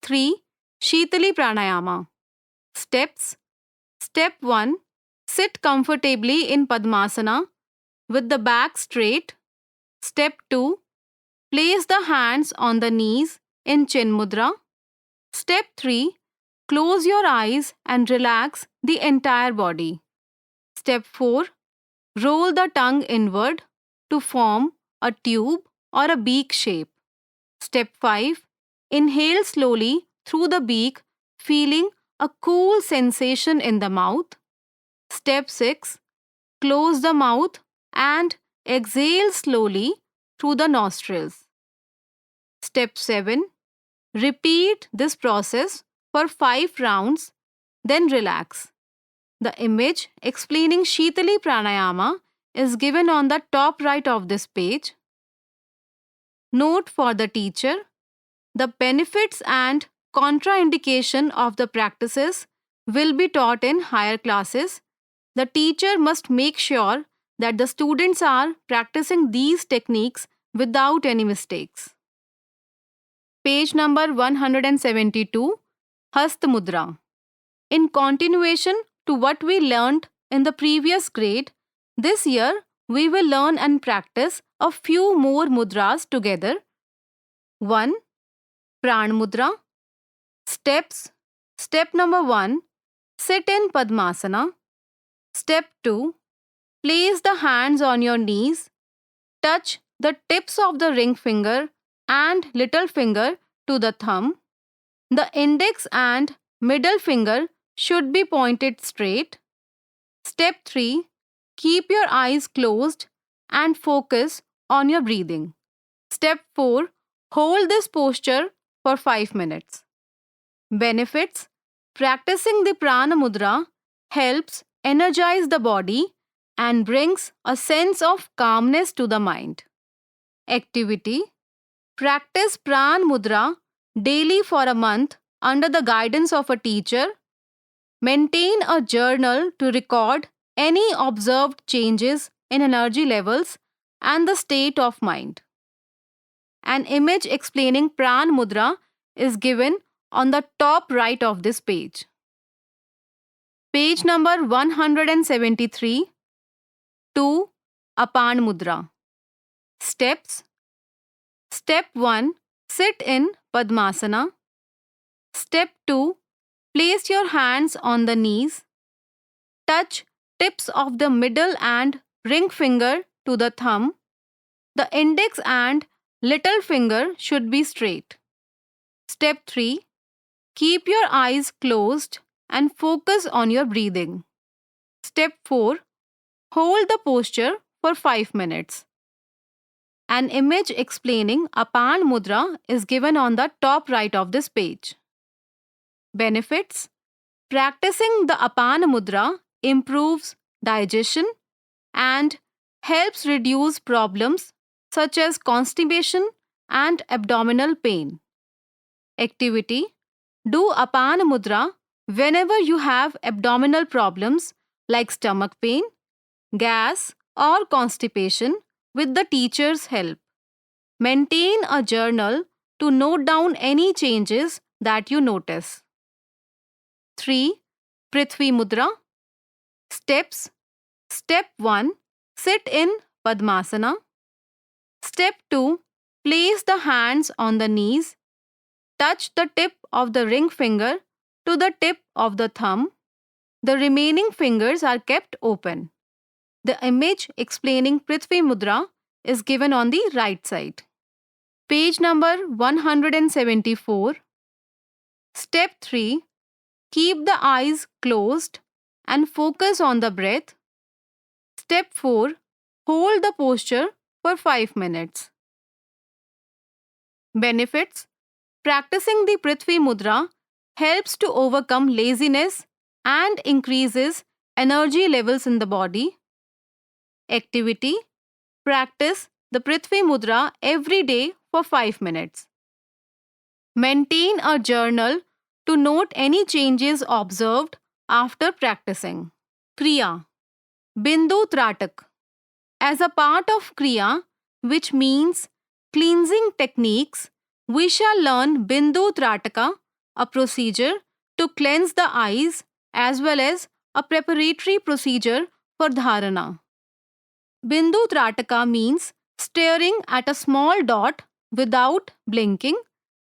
3. Shitali Pranayama. Steps. Step 1. Sit comfortably in Padmasana with the back straight. Step 2. Place the hands on the knees in Chin Mudra. Step 3. Close your eyes and relax the entire body. Step 4. Roll the tongue inward to form a tube or a beak shape. Step 5. Inhale slowly through the beak, feeling a cool sensation in the mouth. Step 6. Close the mouth and exhale slowly through the nostrils. Step 7. Repeat this process for 5 rounds, then relax. The image explaining Shitali Pranayama is given on the top right of this page. Note for the teacher: the benefits and contraindication of the practices will be taught in higher classes. The teacher must make sure that the students are practicing these techniques without any mistakes. Page number 172. Hast Mudra. In continuation to what we learned in the previous grade, this year we will learn and practice a few more mudras together. 1. Pran Mudra. Steps. Step number 1. Sit in Padmasana. Step 2. Place the hands on your knees. Touch the tips of the ring finger and little finger to the thumb. The index and middle finger should be pointed straight. Step 3. Keep your eyes closed and focus on your breathing. Step 4. Hold this posture for 5 minutes. Benefits: practicing the Prana Mudra helps energize the body and brings a sense of calmness to the mind. Activity: practice Pran Mudra daily for a month under the guidance of a teacher. Maintain a journal to record any observed changes in energy levels and the state of mind. An image explaining Pran Mudra is given on the top right of this page. Page number 173. 2. Apan Mudra. Steps. Step 1. Sit in Padmasana. Step 2. Place your hands on the knees. Touch tips of the middle and ring finger to the thumb. The index and little finger should be straight. Step 3. Keep your eyes closed and focus on your breathing. Step 4. Hold the posture for 5 minutes. An image explaining Apan Mudra is given on the top right of this page. Benefits. Practicing the Apan Mudra improves digestion and helps reduce problems such as constipation and abdominal pain. Activity. Do Apan Mudra whenever you have abdominal problems like stomach pain, gas, or constipation with the teacher's help. Maintain a journal to note down any changes that you notice. 3. Prithvi Mudra. Steps. Step 1. Sit in Padmasana. Step 2. Place the hands on the knees. Touch the tip of the ring finger to the tip of the thumb. The remaining fingers are kept open. The image explaining Prithvi Mudra is given on the right side. Page number 174. Step 3. Keep the eyes closed and focus on the breath. Step 4. Hold the posture for 5 minutes. Benefits. Practicing the Prithvi Mudra helps to overcome laziness and increases energy levels in the body. Activity. Practice the Prithvi Mudra every day for 5 minutes. Maintain a journal to note any changes observed after practicing. Kriya. Bindu Tratak. As a part of Kriya, which means cleansing techniques, we shall learn Bindu Trataka, a procedure to cleanse the eyes as well as a preparatory procedure for dharana. Bindu Trataka means staring at a small dot without blinking.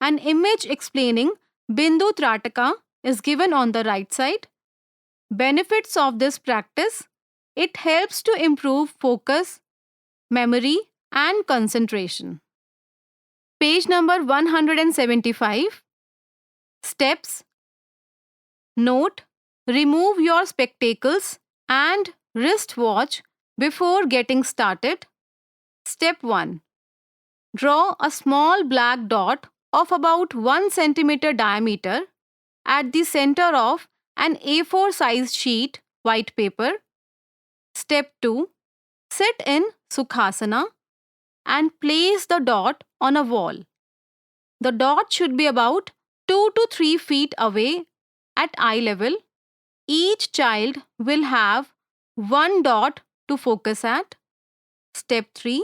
An image explaining Bindu Trataka is given on the right side. Benefits of this practice. It helps to improve focus, memory, and concentration. Page number 175. Steps. Note. Remove your spectacles and wristwatch before getting started. Step 1. Draw a small black dot of about 1 cm diameter at the center of an A4 sized sheet white paper. Step 2. Sit in Sukhasana and place the dot on a wall. The dot should be about 2 to 3 feet away at eye level. Each child will have one dot to focus at. Step 3.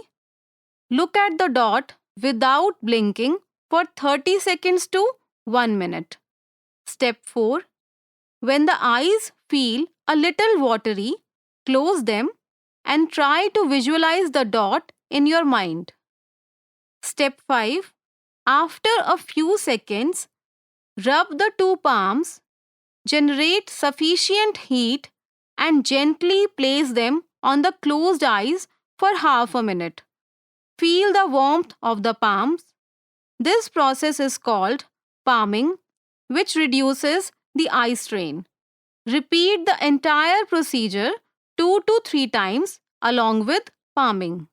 Look at the dot without blinking for 30 seconds to 1 minute. Step 4. When the eyes feel a little watery, close them and try to visualize the dot in your mind. Step 5. After a few seconds, rub the two palms, generate sufficient heat, and gently place them on the closed eyes for half a minute. Feel the warmth of the palms. This process is called palming, which reduces the eye strain. Repeat the entire procedure 2 to 3 times along with palming.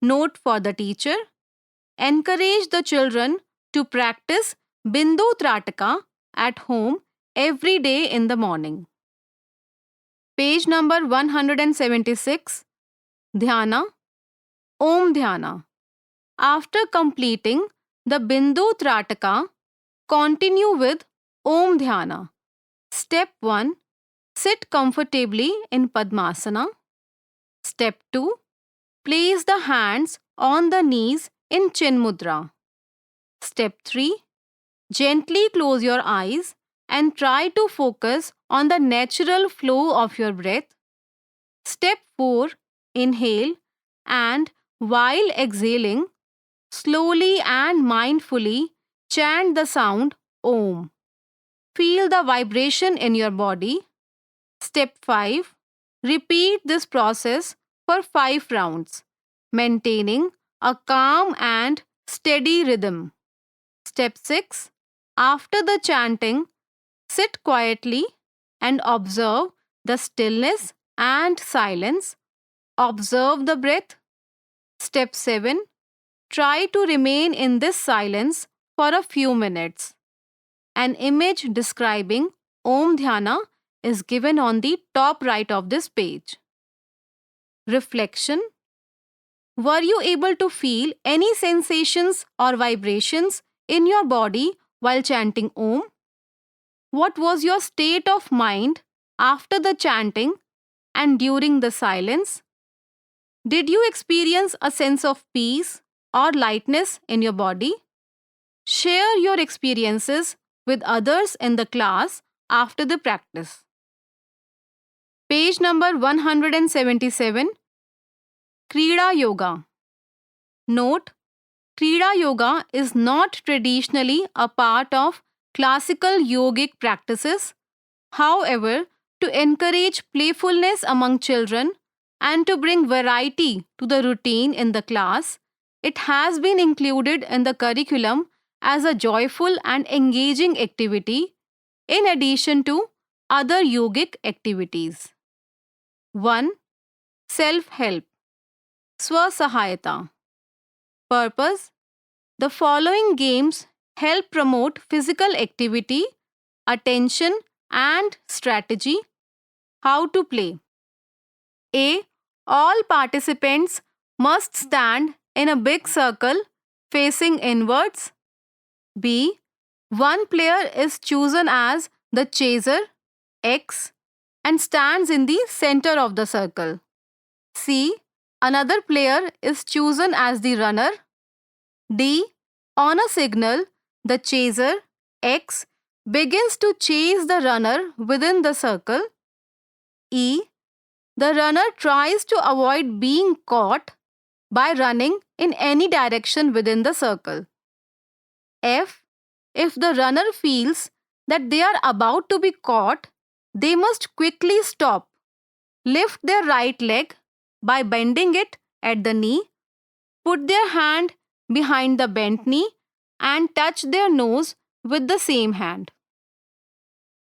Note for the teacher. Encourage the children to practice Bindu Trataka at home every day in the morning. Page number 176. Dhyana. Om Dhyana. After completing the Bindu Trataka, continue with Om Dhyana. Step 1. Sit comfortably in Padmasana. Step 2. Place the hands on the knees in Chin Mudra. Step 3. Gently close your eyes and try to focus on the natural flow of your breath. Step 4. Inhale, and while exhaling, slowly and mindfully chant the sound Om. Feel the vibration in your body. Step 5. Repeat this process for 5 rounds, maintaining a calm and steady rhythm. Step 6. After the chanting, sit quietly and observe the stillness and silence. Observe the breath. Step 7. Try to remain in this silence for a few minutes. An image describing Om Dhyana is given on the top right of this page. Reflection. Were you able to feel any sensations or vibrations in your body while chanting Om? What was your state of mind after the chanting and during the silence? Did you experience a sense of peace or lightness in your body? Share your experiences with others in the class after the practice. Page number 177. Krida Yoga. Note: Krida Yoga is not traditionally a part of classical yogic practices. However, to encourage playfulness among children and to bring variety to the routine in the class, it has been included in the curriculum as a joyful and engaging activity in addition to other yogic activities. 1. Self-help. Swasahayata. Purpose: the following games help promote physical activity, attention, and strategy. How to play. A. All participants must stand in a big circle facing inwards. B. One player is chosen as the chaser, X, and stands in the center of the circle. C. Another player is chosen as the runner. D. On a signal, the chaser, X, begins to chase the runner within the circle. E. The runner tries to avoid being caught by running in any direction within the circle. F. If the runner feels that they are about to be caught, they must quickly stop. Lift their right leg by bending it at the knee, put their hand behind the bent knee, and touch their nose with the same hand.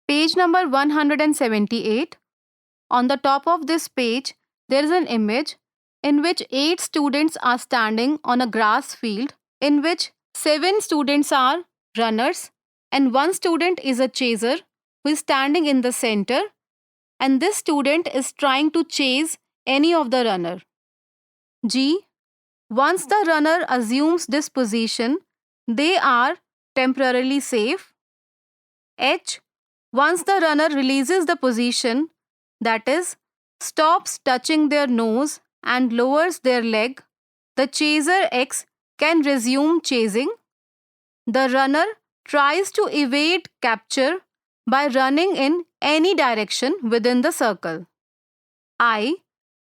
Page number 178. On the top of this page, there is an image in which 8 students are standing on a grass field, in which 7 students are runners and 1 student is a chaser who is standing in the center, and this student is trying to chase any of the runner. G. Once the runner assumes this position, they are temporarily safe. H. Once the runner releases the position, that is, stops touching their nose and lowers their leg, the chaser X can resume chasing. The runner tries to evade capture by running in any direction within the circle. I.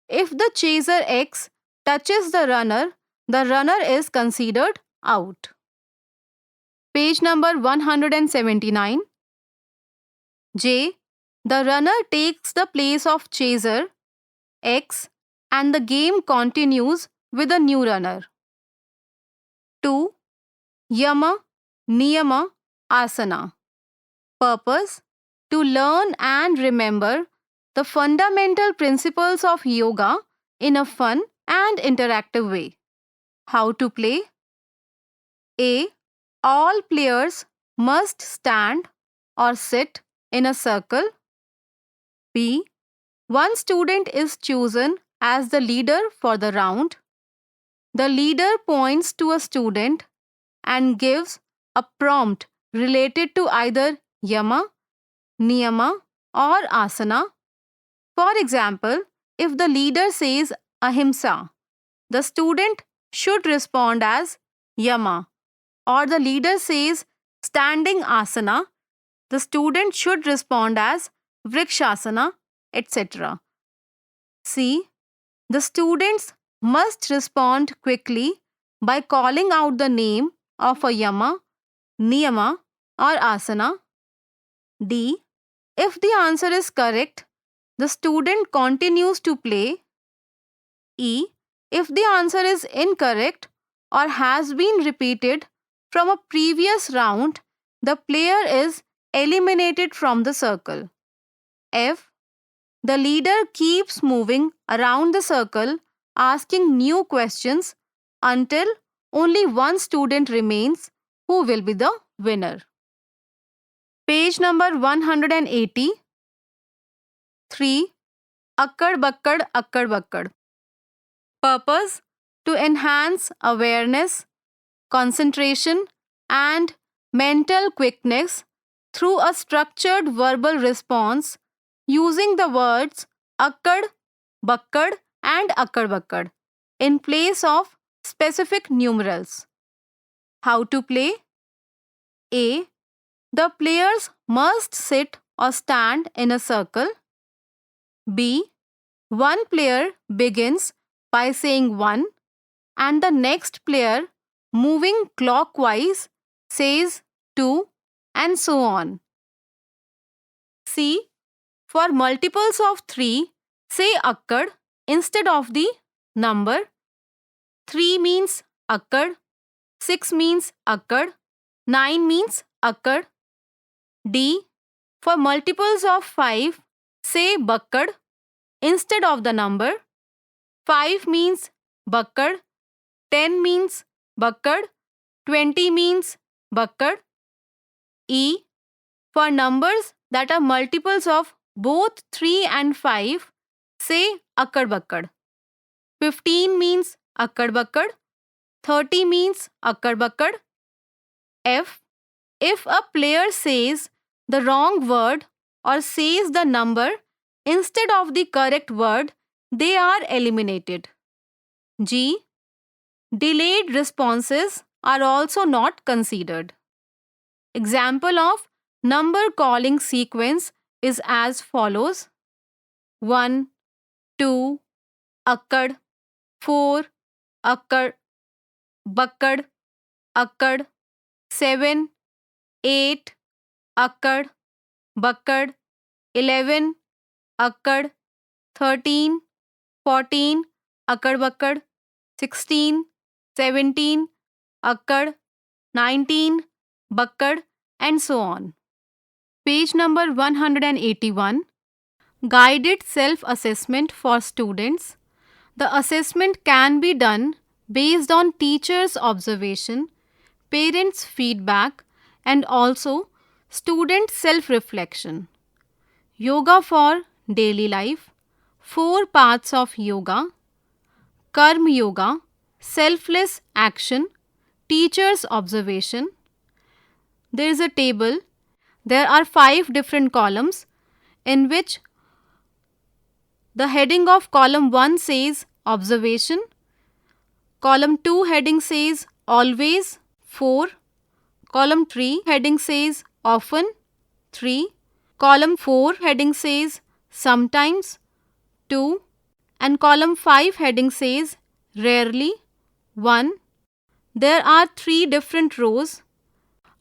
If the chaser X touches the runner is considered out. Page number 179. J. The runner takes the place of chaser X and the game continues with a new runner. 2. Yama, Niyama, Asana. Purpose: to learn and remember the fundamental principles of yoga in a fun and interactive way. How to play? A. All players must stand or sit in a circle. B. One student is chosen as the leader for the round. The leader points to a student and gives a prompt related to either yama, niyama, or asana. For example, if the leader says ahimsa, the student should respond as yama, or the leader says standing asana, the student should respond as vrikshasana, etc. C. The students must respond quickly by calling out the name of a yama, niyama, or asana. D. If the answer is correct, the student continues to play. E. If the answer is incorrect or has been repeated from a previous round, the player is eliminated from the circle. F. The leader keeps moving around the circle asking new questions until only one student remains, who will be the winner. Page number 180. 3. Akkad Bakkad Akkad Bakkad. Purpose: to enhance awareness, concentration, and mental quickness through a structured verbal response using the words akkad, bakkad, and akkad bakkad in place of specific numerals. How to play? A. The players must sit or stand in a circle. B. One player begins by saying 1 and the next player, moving clockwise, says 2 and so on. C. For multiples of 3, say akkad instead of the number. 3 means akkad, 6 means akkad, 9 means akkad. D. For multiples of 5, say bakkad instead of the number. 5 means bakkad, 10 means bakkad, 20 means bakkad. E. For numbers that are multiples of both 3 and 5, say akkad bakkad. 15 means akkad bakkad, 30 means akkad bakkad. F. If a player says the wrong word or says the number instead of the correct word, they are eliminated. G. Delayed responses are also not considered. Example of number calling sequence is as follows: 1, 2, akkad, 4, akkad, bakkad, akkad, 7, 8, akkad, bakkad, 11, akkad, 13, 14, akkad bakkad, 16, 17, akkad, 19, bakkad, and so on. Page number 181. Guided self-assessment for students. The assessment can be done based on teachers' observation, parents' feedback, and also student self-reflection. Yoga for daily life. 4 parts of yoga. Karma yoga, selfless action, teacher's observation. There is a table. There are 5 different columns in which the heading of column 1 says observation, column 2 heading says always, 4, column 3 heading says often, 3, column 4 heading says sometimes, 2, and column 5 heading says rarely, 1. There are 3 different rows.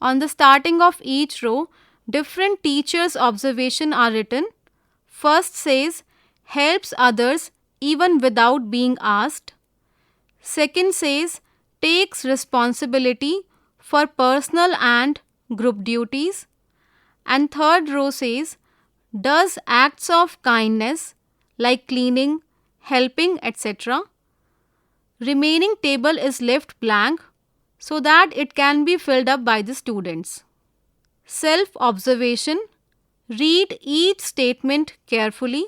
On the starting of each row, different teachers' observation are written. First says helps others even without being asked. Second says takes responsibility for personal and group duties. And third row says does acts of kindness like cleaning, helping, etc. Remaining table is left blank so that it can be filled up by the students. Self-observation. Read each statement carefully.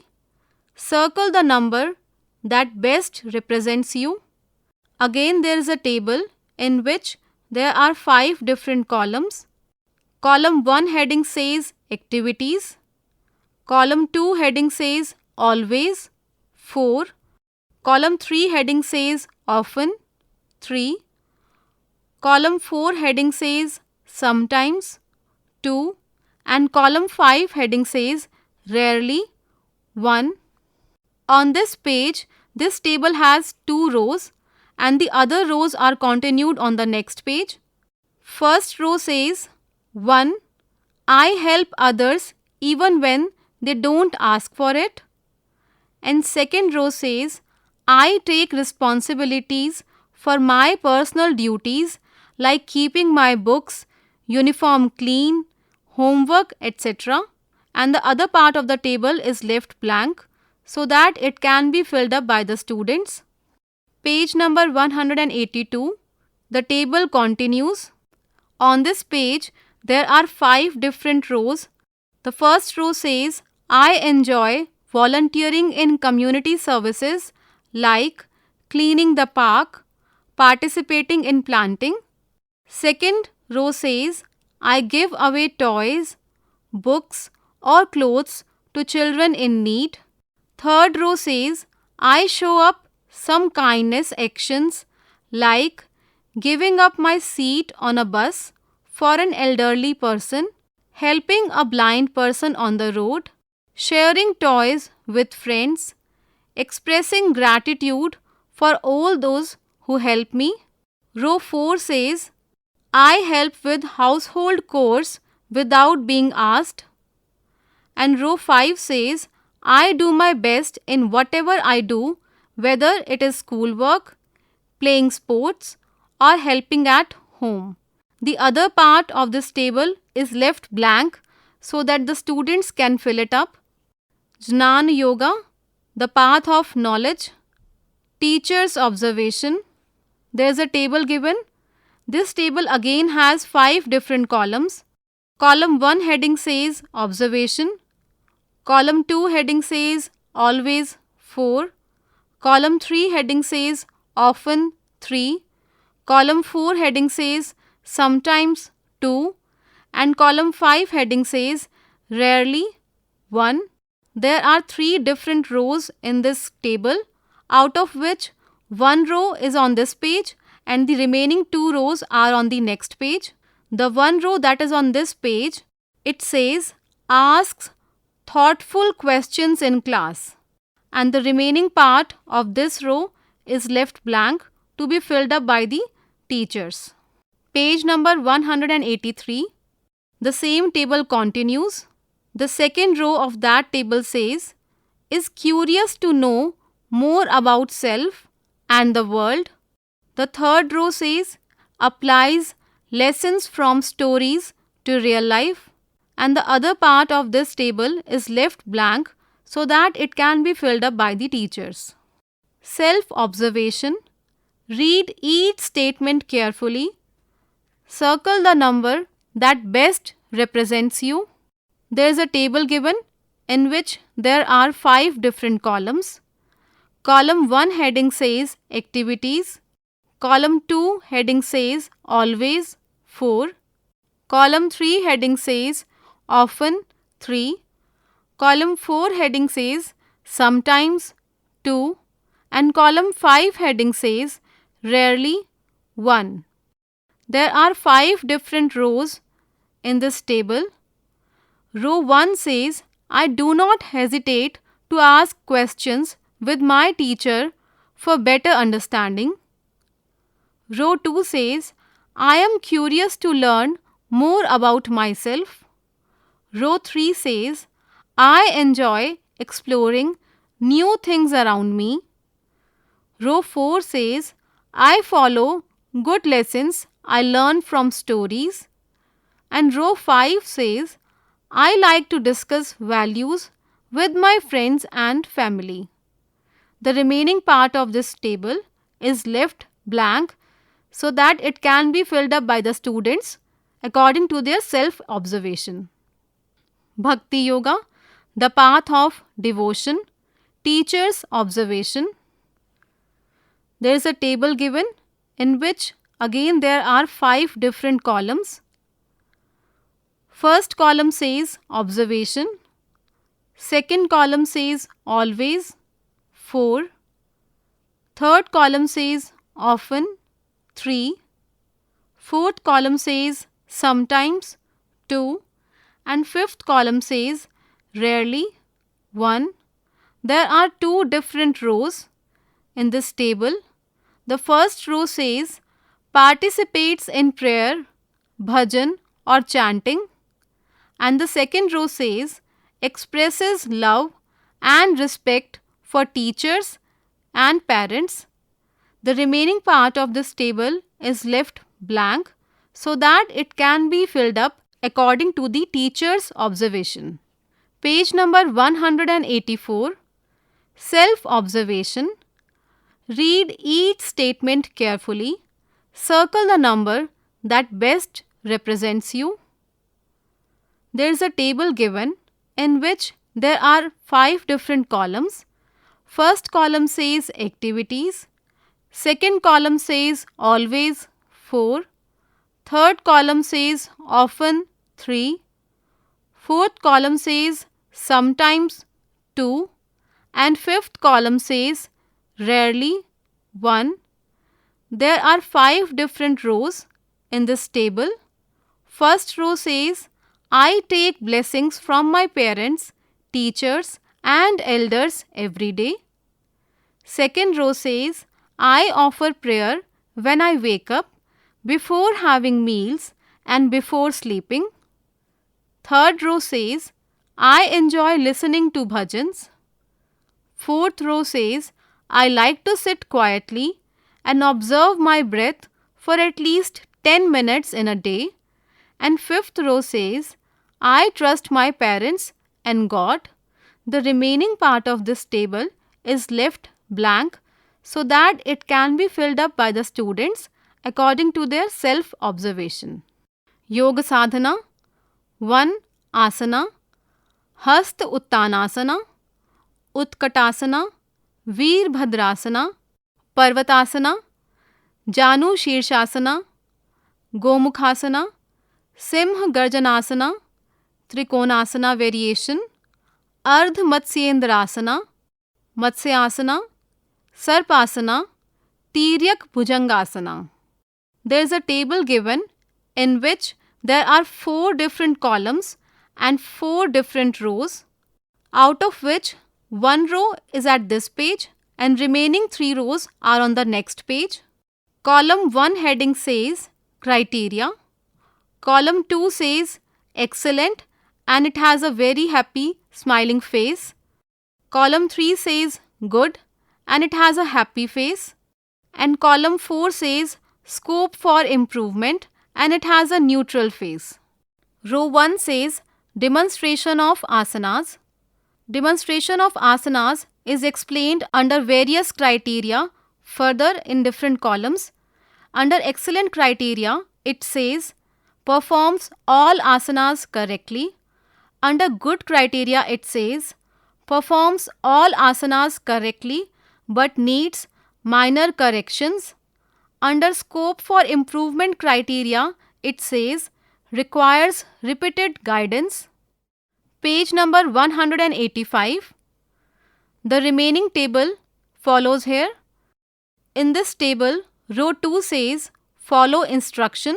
Circle the number that best represents you. Again, there is a table in which there are 5 different columns. Column 1 heading says activities. Column 2 heading says always, 4. Column 3 heading says often, 3. Column 4 heading says sometimes, 2, and column 5 heading says rarely, 1. On this page, this table has 2 rows and the other rows are continued on the next page. First row says 1. I help others even when they don't ask for it. And second row says I take responsibilities for my personal duties like keeping my books, uniform clean, homework, etc. And the other part of the table is left blank so that it can be filled up by the students. Page number 182. The table continues. On this page, there are 5 different rows. The first row says, I enjoy volunteering in community services like cleaning the park, participating in planting. Second row says, I give away toys, books, or clothes to children in need. Third row says, I show up some kindness actions like giving up my seat on a bus for an elderly person, helping a blind person on the road, sharing toys with friends, expressing gratitude for all those who help me. Row 4 says, I help with household chores without being asked. And row 5 says, I do my best in whatever I do, whether it is schoolwork, playing sports, or helping at home. The other part of this table is left blank so that the students can fill it up. Jnana Yoga, the path of knowledge. Teacher's observation. There is a table given. This table again has 5 different columns. Column 1 heading says observation. Column 2 heading says always 4. Column 3 heading says often 3. Column 4 heading says sometimes 2. And column 5 heading says rarely 1. There are 3 different rows in this table, out of which 1 row is on this page and the remaining 2 rows are on the next page. The 1 row that is on this page, it says asks thoughtful questions in class, and the remaining part of this row is left blank to be filled up by the teachers. Page number 183. The same table continues. The second row of that table says, is curious to know more about self and the world. The third row says, applies lessons from stories to real life. And the other part of this table is left blank so that it can be filled up by the teachers. Self-observation. Read each statement carefully. Circle the number that best represents you. There is a table given in which there are 5 different columns. Column 1 heading says activities. Column 2 heading says always 4. Column 3 heading says often 3. Column 4 heading says sometimes 2. And column 5 heading says rarely 1. There are 5 different rows in this table. Row 1 says, I do not hesitate to ask questions with my teacher for better understanding. Row 2 says, I am curious to learn more about myself. Row 3 says, I enjoy exploring new things around me. Row 4 says, I follow good lessons I learn from stories. And row 5 says, I like to discuss values with my friends and family. The remaining part of this table is left blank so that it can be filled up by the students according to their self-observation. Bhakti Yoga, the path of devotion. Teacher's observation. There is a table given in which again there are 5 different columns. First column says observation. Second column says always 4. Third column says often 3. Fourth column says sometimes 2, and fifth column says rarely 1. There are 2 different rows in this table. The first row says participates in prayer, bhajan or chanting, and the second row says expresses love and respect for teachers and parents. The remaining part of this table is left blank so that it can be filled up according to the teacher's observation. Page number 184. Self-observation. Read each statement carefully. Circle the number that best represents you. There is a table given in which there are 5 different columns. First column says activities. Second column says always 4. Third column says often 3. Fourth column says sometimes 2. And fifth column says rarely 1. There are 5 different rows in this table. First row says I take blessings from my parents, teachers and elders every day. Second row says I offer prayer when I wake up, before having meals and before sleeping. Third row says I enjoy listening to bhajans. Fourth row says I like to sit quietly and observe my breath for at least 10 minutes in a day. And fifth row says I trust my parents and God. The remaining part of this table is left blank so that it can be filled up by the students according to their self-observation. Yoga Sadhana. 1. Asana. Hasta Uttanasana, Utkatasana, Veerbhadrasana, Parvatasana, Janu Shirshasana, Gomukhasana, Simha Garjanasana, Trikonasana variation, Ardha Matsyendrasana, Matsyasana, Sarpasana, Tiryak Bhujangasana. There is a table given in which there are 4 different columns and 4 different rows, out of which 1 row is at this page and remaining 3 rows are on the next page. Column 1 heading says criteria. Column 2 says excellent and it has a very happy smiling face. Column 3 says good and it has a happy face. And column 4 says scope for improvement and it has a neutral face. Row 1 says demonstration of asanas. Demonstration of asanas is explained under various criteria further in different columns. Under excellent criteria, it says performs all asanas correctly. Under good criteria, it says performs all asanas correctly but needs minor corrections. Under scope for improvement criteria, it says requires repeated guidance. Page number 185. The remaining table follows here. In this table, row 2 says follow instruction.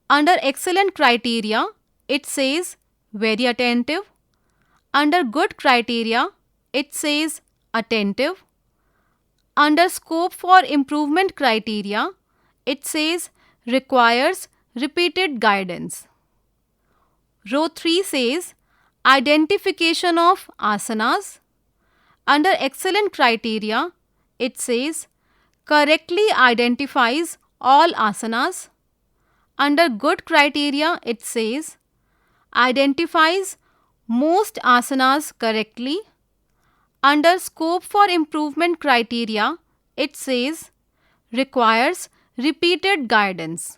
Under excellent criteria, it says very attentive. Under good criteria, it says attentive. Under scope for improvement criteria, it says requires repeated guidance. Row 3 says identification of asanas. Under excellent criteria, it says correctly identifies all asanas. Under good criteria, it says identifies most asanas correctly. Under scope for improvement criteria, it says requires repeated guidance.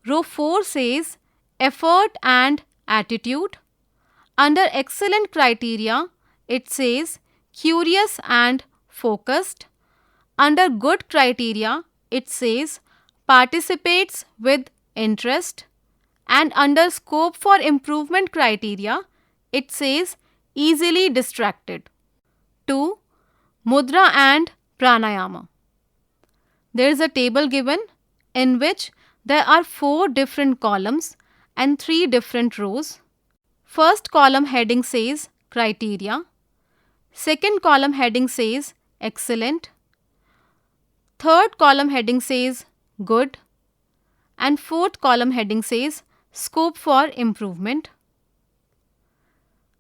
Row 4 says effort and attitude. Under excellent criteria, it says curious and focused. Under good criteria, it says participates with interest. And under scope for improvement criteria, it says easily distracted. 2. Mudra and Pranayama. There is a table given in which There are 4 different columns and 3 different rows. First column heading says criteria. Second column heading says excellent. Third column heading says good. And fourth column heading says scope for improvement.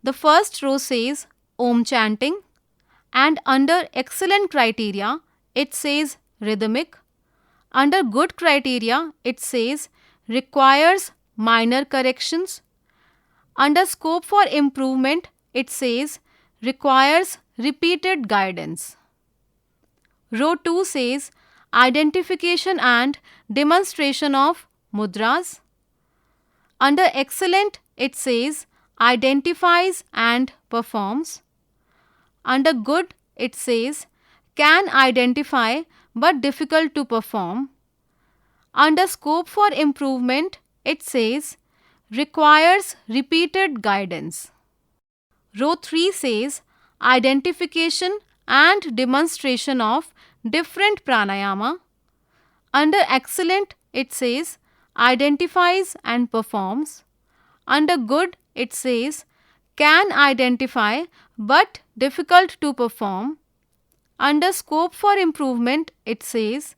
The first row says Om chanting, and under excellent criteria it says rhythmic. Under good criteria it says requires minor corrections. Under scope for improvement it says requires repeated guidance. Row 2 says identification and demonstration of mudras. Under excellent it says identifies and performs. Under good it says can identify but difficult to perform. Under scope for improvement it says requires repeated guidance. Row 3 says identification and demonstration of different pranayama. Under excellent it says identifies and performs. Under good it says can identify but difficult to perform. Under scope for improvement it says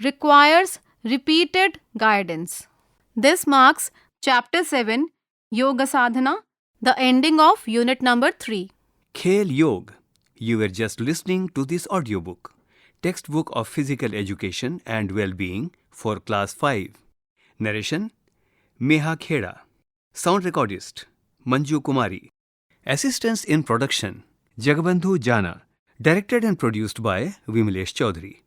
requires repeated guidance. This marks Chapter 7 Yoga Sadhana, the ending of unit number 3. Khel Yog. You were just listening to this audiobook, textbook of physical education and well-being for class 5. Narration Meha Kheda. Sound recordist Manju Kumari. Assistance in production Jagabandhu Jana. Directed and produced by Vimlesh Chaudhary.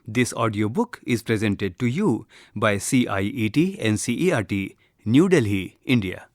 This audiobook is presented to you by CIET NCERT, New Delhi, India.